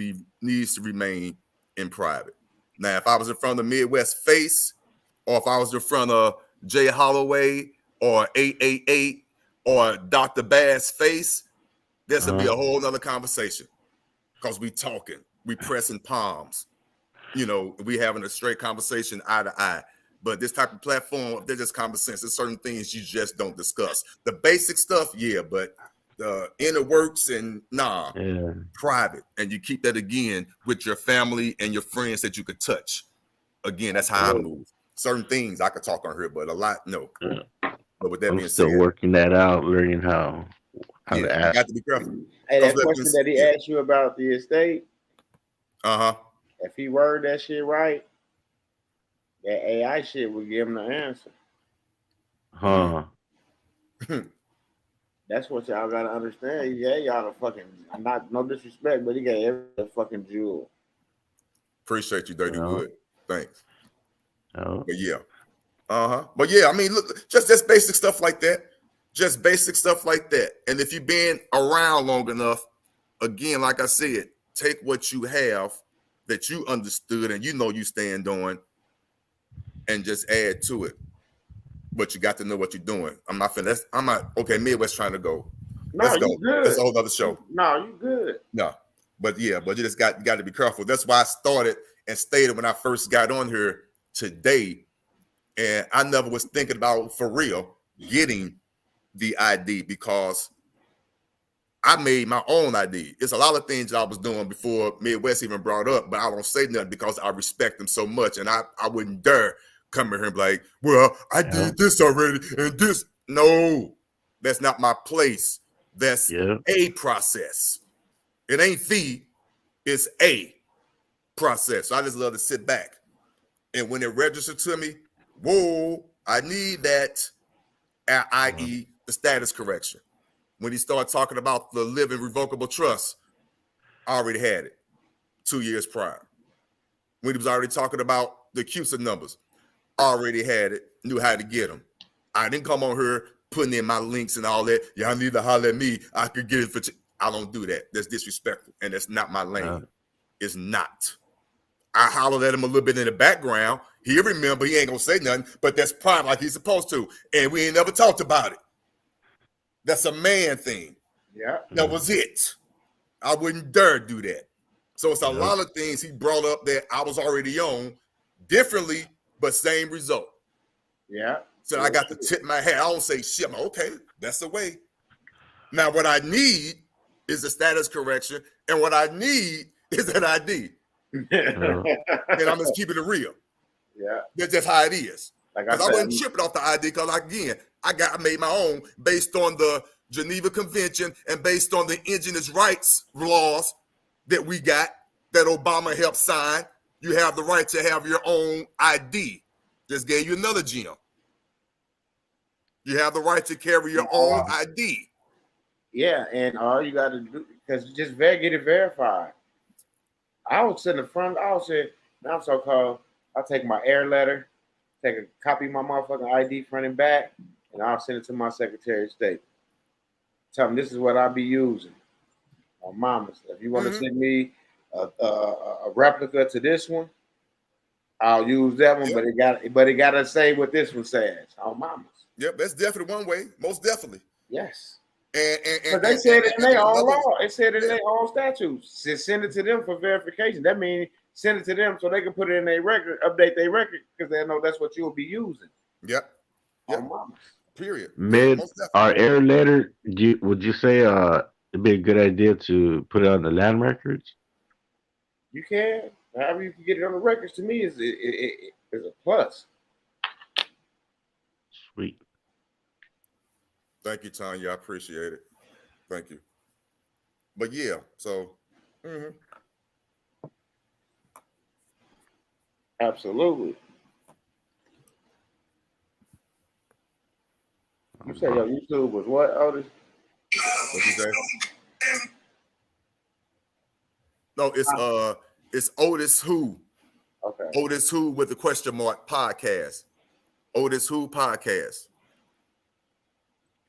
remain in private. Now, if I was in front of the Midwest Face, or if I was in front of Jay Holloway or 888 or Dr. Bass Face, this would be a whole nother conversation. Because we talking, we pressing palms, you know, we having a straight conversation eye to eye. But this type of platform, they're just common sense. There's certain things you just don't discuss. The basic stuff, but the inner works and private. And you keep that again with your family and your friends that you could touch. Again, that's how I move. Certain things I could talk on here, but a lot, no. But with that being said, still working that out, learning how to ask. You got to be careful. Hey, that question that he asked you about the estate. If he worded that shit right, that AI shit would give him the answer. That's what y'all gotta understand. Yeah, y'all the fucking, no disrespect, but he got every fucking jewel. Appreciate you, Dirty Wood. Thanks. But but I mean, look, just basic stuff like that. Just basic stuff like that. And if you've been around long enough, again, like I said, take what you have that you understood and you know you stand on and just add to it. But you got to know what you're doing. I'm not okay, Midwest trying to go. No, let's go. Good. That's a whole other show. No, you good. No. But you just got to be careful. That's why I started and stated when I first got on here today, and I never was thinking about for real getting the ID because I made my own ID. It's a lot of things I was doing before Midwest even brought up, but I don't say nothing because I respect them so much, and I wouldn't dare come here and be like, well, I did this already and this. No, that's not my place. That's a process. It ain't it's a process. So I just love to sit back. And when it registered to me, whoa, I need that, i.e. the status correction. When he started talking about the living revocable trust, I already had it 2 years prior. When he was already talking about the CUSA numbers, I already had it, knew how to get them. I didn't come on here putting in my links and all that. Y'all need to holler at me. I could get it for I don't do that. That's disrespectful, and that's not my lane. It's not. I hollered at him a little bit in the background. He'll remember. He ain't gonna say nothing, but that's prime like he's supposed to. And we ain't never talked about it. That's a man thing. Yeah. That was it. I wouldn't dare do that. So it's a lot of things he brought up that I was already on differently, but same result. Yeah. So I got to tip my hat. I don't say shit. I'm like, okay, that's the way. Now what I need is a status correction, and what I need is an ID. And I'm just keeping it real. Yeah. That's just how it is. Because I wasn't tripping off the ID because again, I made my own based on the Geneva Convention and based on the indigenous rights laws that we got that Obama helped sign. You have the right to have your own ID. Just gave you another gem. You have the right to carry your own ID. Yeah, and all you got to do, because just get it verified. I was sitting in front, I was saying, now I'm so called, I'll take my air letter, take a copy of my motherfucking ID front and back, and I'll send it to my Secretary of State. Tell them this is what I'll be using. On mamas. If you want to send me a replica to this one, I'll use that one. But it gotta say what this one says. Oh, mamas. Yep, that's definitely one way. Most definitely. Yes. And But they said it in their own another- law. They said it in their own statutes. Send it to them for verification. That means send it to them so they can put it in their record, update their record, because they know that's what you'll be using. Yep. Oh, mamas. Period. Mid Most definitely. our air letter, would you say it'd be a good idea to put it on the land records? You can. However you can get it on the records, to me, is a plus. Sweet. Thank you, Tanya. I appreciate it. Thank you. But yeah, so Absolutely. You said your YouTube was what, Otis? what you say? No, it's Otis Who. Okay. Otis Who with the question mark podcast. Otis Who podcast.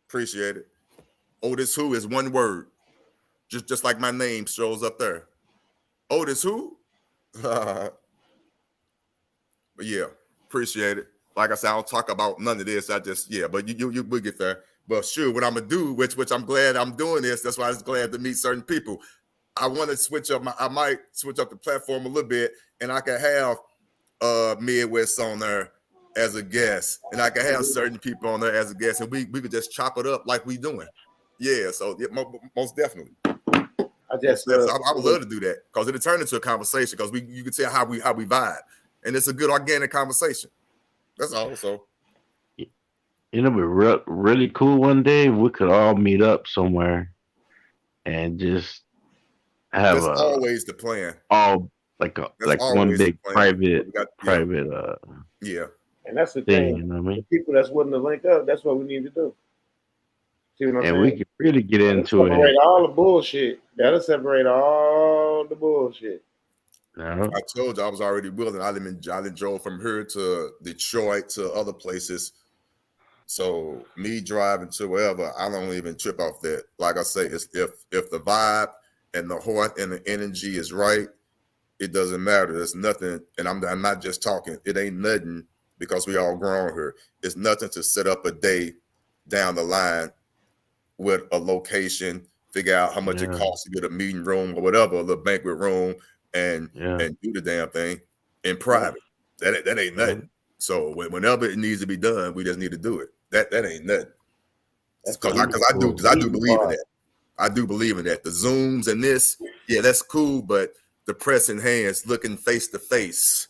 Appreciate it. Otis Who is one word. Just like my name shows up there. Otis Who? But yeah, appreciate it. Like I said, I don't talk about none of this. I just, but you will get there. But sure, what I'm gonna do, which I'm glad I'm doing this. That's why I was glad to meet certain people. I want to switch up I might switch up the platform a little bit, and I can have Midwest on there as a guest, and I can have certain people on there as a guest, and we could just chop it up like we doing. Yeah, so most definitely. I would love to do that because it'll turn into a conversation because you can tell how we vibe, and it's a good organic conversation. That's all. So It'll be really cool one day. We could all meet up somewhere and just have that's always the plan. All like one big private. Yeah. And that's the thing. You know what I mean? The people that's willing to link up, that's what we need to do. See what I'm saying? We can really get into it. Separate all the bullshit. That'll separate all the bullshit. No. I told you I was already willing. I didn't drove from here to Detroit to other places. So me driving to wherever, I don't even trip off that. Like I say, it's if the vibe and the heart and the energy is right, it doesn't matter. There's nothing, and I'm not just talking. It ain't nothing because we all grown here. It's nothing to set up a day down the line with a location, figure out how much it costs to get a meeting room or whatever, the banquet room, and do the damn thing in private. That ain't nothing. So whenever it needs to be done, we just need to do it. That ain't nothing. Because I do believe in that. I do believe in that. The Zooms and this, that's cool, but the pressing hands, looking face to face,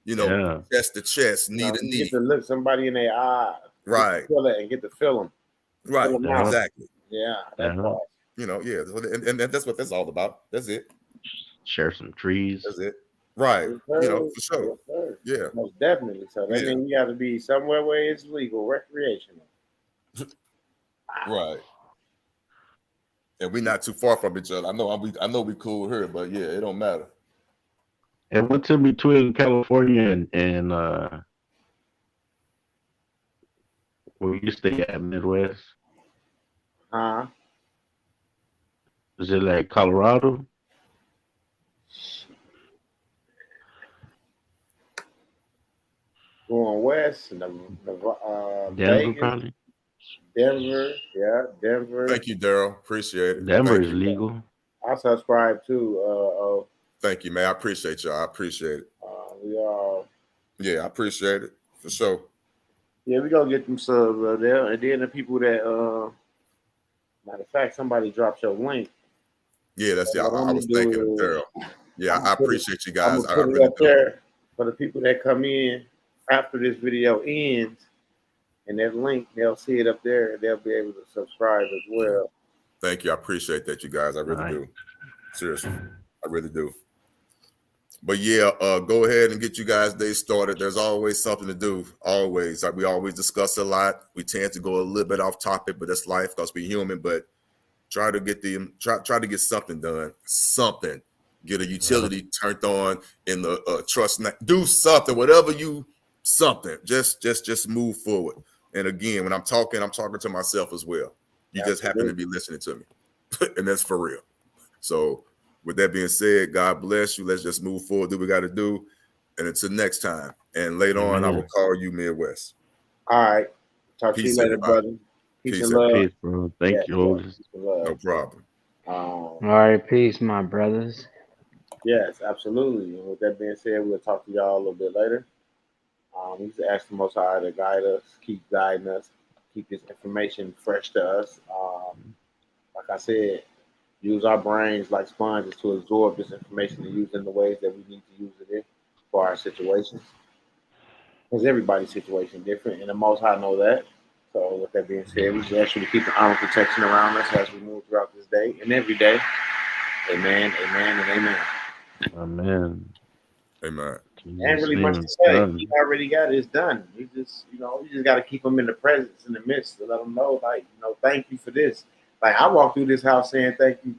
chest to chest, knee to knee. Get to look somebody in their eye, right? Feel it and get to feel them, right? Exactly. Yeah, that's part. And that's what that's all about. That's it. Share some trees. That's it. Right. For sure. Yeah. Most definitely. So that means you got to be somewhere where it's legal, recreational. Right. And we're not too far from each other. I know we cool here, but it don't matter. And what's in between California and where you stay at Midwest? Is it like Colorado? Going west, Denver, probably. Denver. Thank you, Daryl. Appreciate it. Denver is legal. I subscribe too. Thank you, man. I appreciate y'all. I appreciate it. We all. Yeah, I appreciate it for sure. Yeah, we gonna get them subs there, and then the people that. Matter of fact, somebody dropped your link. Yeah, that's I was thinking of Daryl. Yeah, I appreciate you guys. I put it up there for the people that come in after this video ends, and that link, they'll see it up there, and they'll be able to subscribe as well. Thank you. I appreciate that, you guys. I really do. Seriously, I really do. But go ahead and get you guys' day started. There's always something to do. Always. Like we always discuss a lot. We tend to go a little bit off topic, but that's life because we're human. But try to get try to get something done. Something. Get a utility turned on in the trust. Do something. Whatever you something. Just move forward. And again, when I'm talking to myself as well. You just happen to be listening to me, and that's for real. So With that being said, God bless you. Let's just move forward. Do what we got to do. And until next time. And later on, I will call you Midwest. All right. Talk to you Peace, later, everybody. brother. Peace Peace, and love. Peace, bro. Thank you, Otis. Peace and love. No problem. All right, peace, my brothers. Yes, absolutely. And with that being said, we'll talk to y'all a little bit later. We just ask the Most High to guide us, keep guiding us, keep this information fresh to us. Like I said, use our brains like sponges to absorb this information and use it in the ways that we need to use it in for our situations. Because everybody's situation is different, and the Most High know that. So, with that being said, we just ask you to keep the armor protection around us as we move throughout this day and every day. Amen, amen, and amen. Amen. Amen. Ain't really much to say. He already got it. It's done. You just got to keep them in the presence, in the midst, to let them know, like, thank you for this. Like, I walk through this house saying thank you,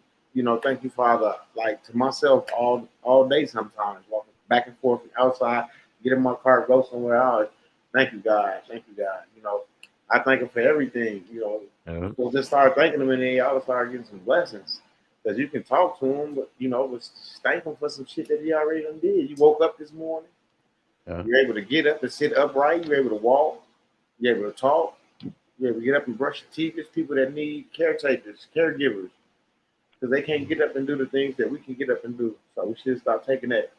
thank you, Father, like, to myself all day sometimes, walking back and forth outside, get in my car, go somewhere else. Thank you, God. Thank you, God. I thank him for everything, So just start thanking him, and then y'all start getting some blessings. Because you can talk to him, but but thank him for some shit that he already done did. You woke up this morning. Yeah. You're able to get up and sit upright. You're able to walk. You're able to talk. You're able to get up and brush your teeth. There's people that need caretakers, caregivers, because they can't get up and do the things that we can get up and do. So we should stop taking that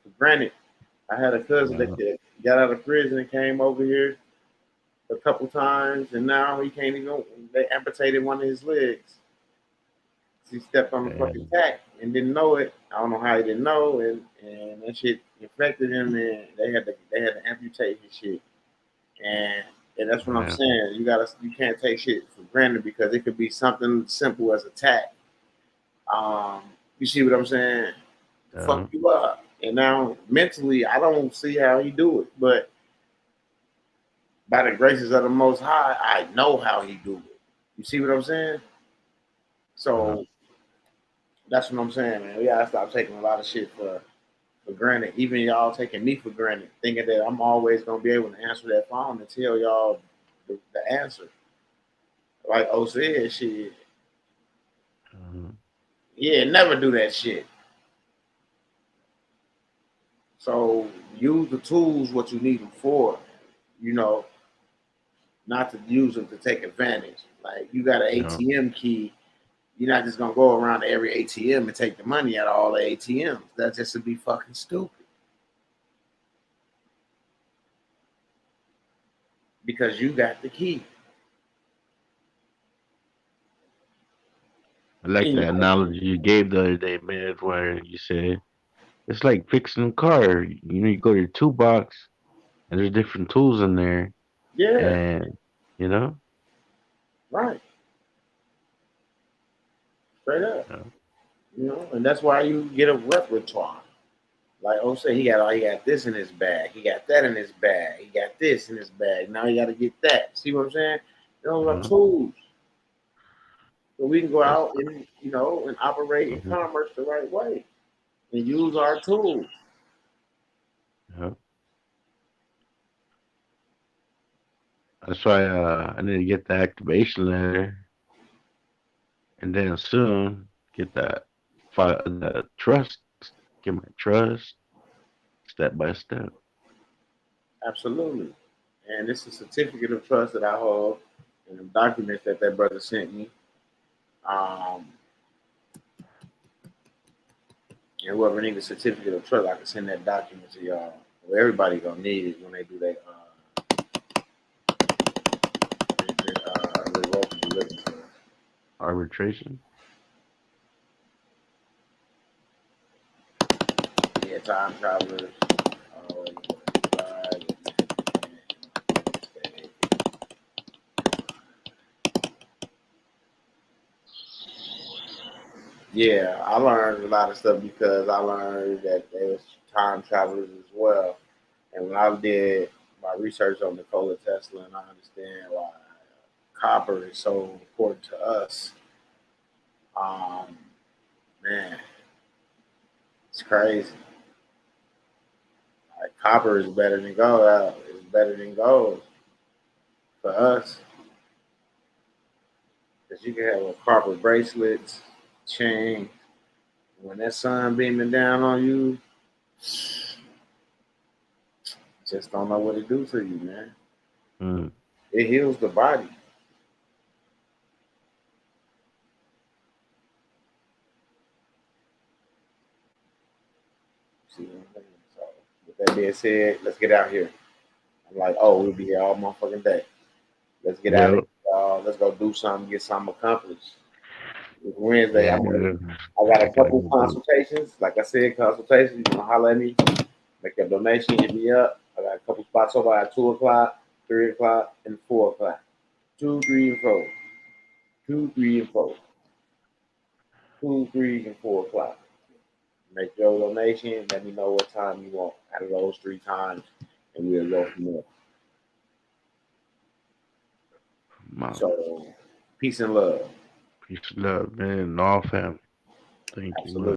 for granted. I had a cousin that got out of prison and came over here a couple times, and now he can't even. They amputated one of his legs. He stepped on the fucking tack and didn't know it. I don't know how he didn't know, and that shit infected him, and they had to amputate his shit. And that's what I'm saying. You can't take shit for granted, because it could be something simple as a tack. You see what I'm saying? To fuck you up. And now mentally, I don't see how he do it, but by the graces of the Most High, I know how he do it. You see what I'm saying? So. That's what I'm saying, man. We gotta stop taking a lot of shit for granted. Even y'all taking me for granted, thinking that I'm always gonna be able to answer that phone and tell y'all the answer. Like O said, shit. Yeah, never do that shit. So use the tools what you need them for. Not to use them to take advantage. Like, you got an ATM key. You're not just gonna go around to every ATM and take the money out of all the ATMs. That just would be fucking stupid. Because you got the key. I like the analogy you gave the other day, man, where you said it's like fixing a car. You go to your toolbox and there's different tools in there. Yeah. And Right. Straight up. And that's why you get a repertoire. Like say, he got this in his bag. He got that in his bag. He got this in his bag. Now he got to get that. See what I'm saying? Those are tools. So we can go out and and operate in commerce the right way and use our tools. That's why I need to get the activation letter, and then soon get the trust, get my trust step by step. Absolutely. And this is a certificate of trust that I hold, and the documents that brother sent me. And whoever needs a certificate of trust, I can send that document to y'all. Well, everybody gonna need it when they do that. Arbitration. Yeah, time travelers. Yeah, I learned a lot of stuff because I learned that there's time travelers as well. And when I did my research on Nikola Tesla, and I understand why copper is so important to us, man, it's crazy. Like, copper is better than gold. It's better than gold for us, because you can have a copper bracelets, chain, When that sun beaming down on you, just don't know what to do to you, man. Mm. It heals the body. See what I'm saying? So, with that being said, let's get out here. I'm like, oh, we'll be here all motherfucking day. Let's get out of Yep. here, y'all. Let's go do something, get something accomplished. It's Wednesday. Yeah. I got a couple Exactly. consultations. Like I said, consultations. You wanna holler at me? Make a donation. Hit me up. I got a couple spots over at 2 o'clock, 3 o'clock, and 4 o'clock. 2, 3, and 4. 2, 3, and 4. 2, 3, and 4 o'clock. Make your donation. Let me know what time you want out of those 3 times, and we'll go from there. Man. So, peace and love. Peace and love, man. And all family. Thank you, man. Absolutely.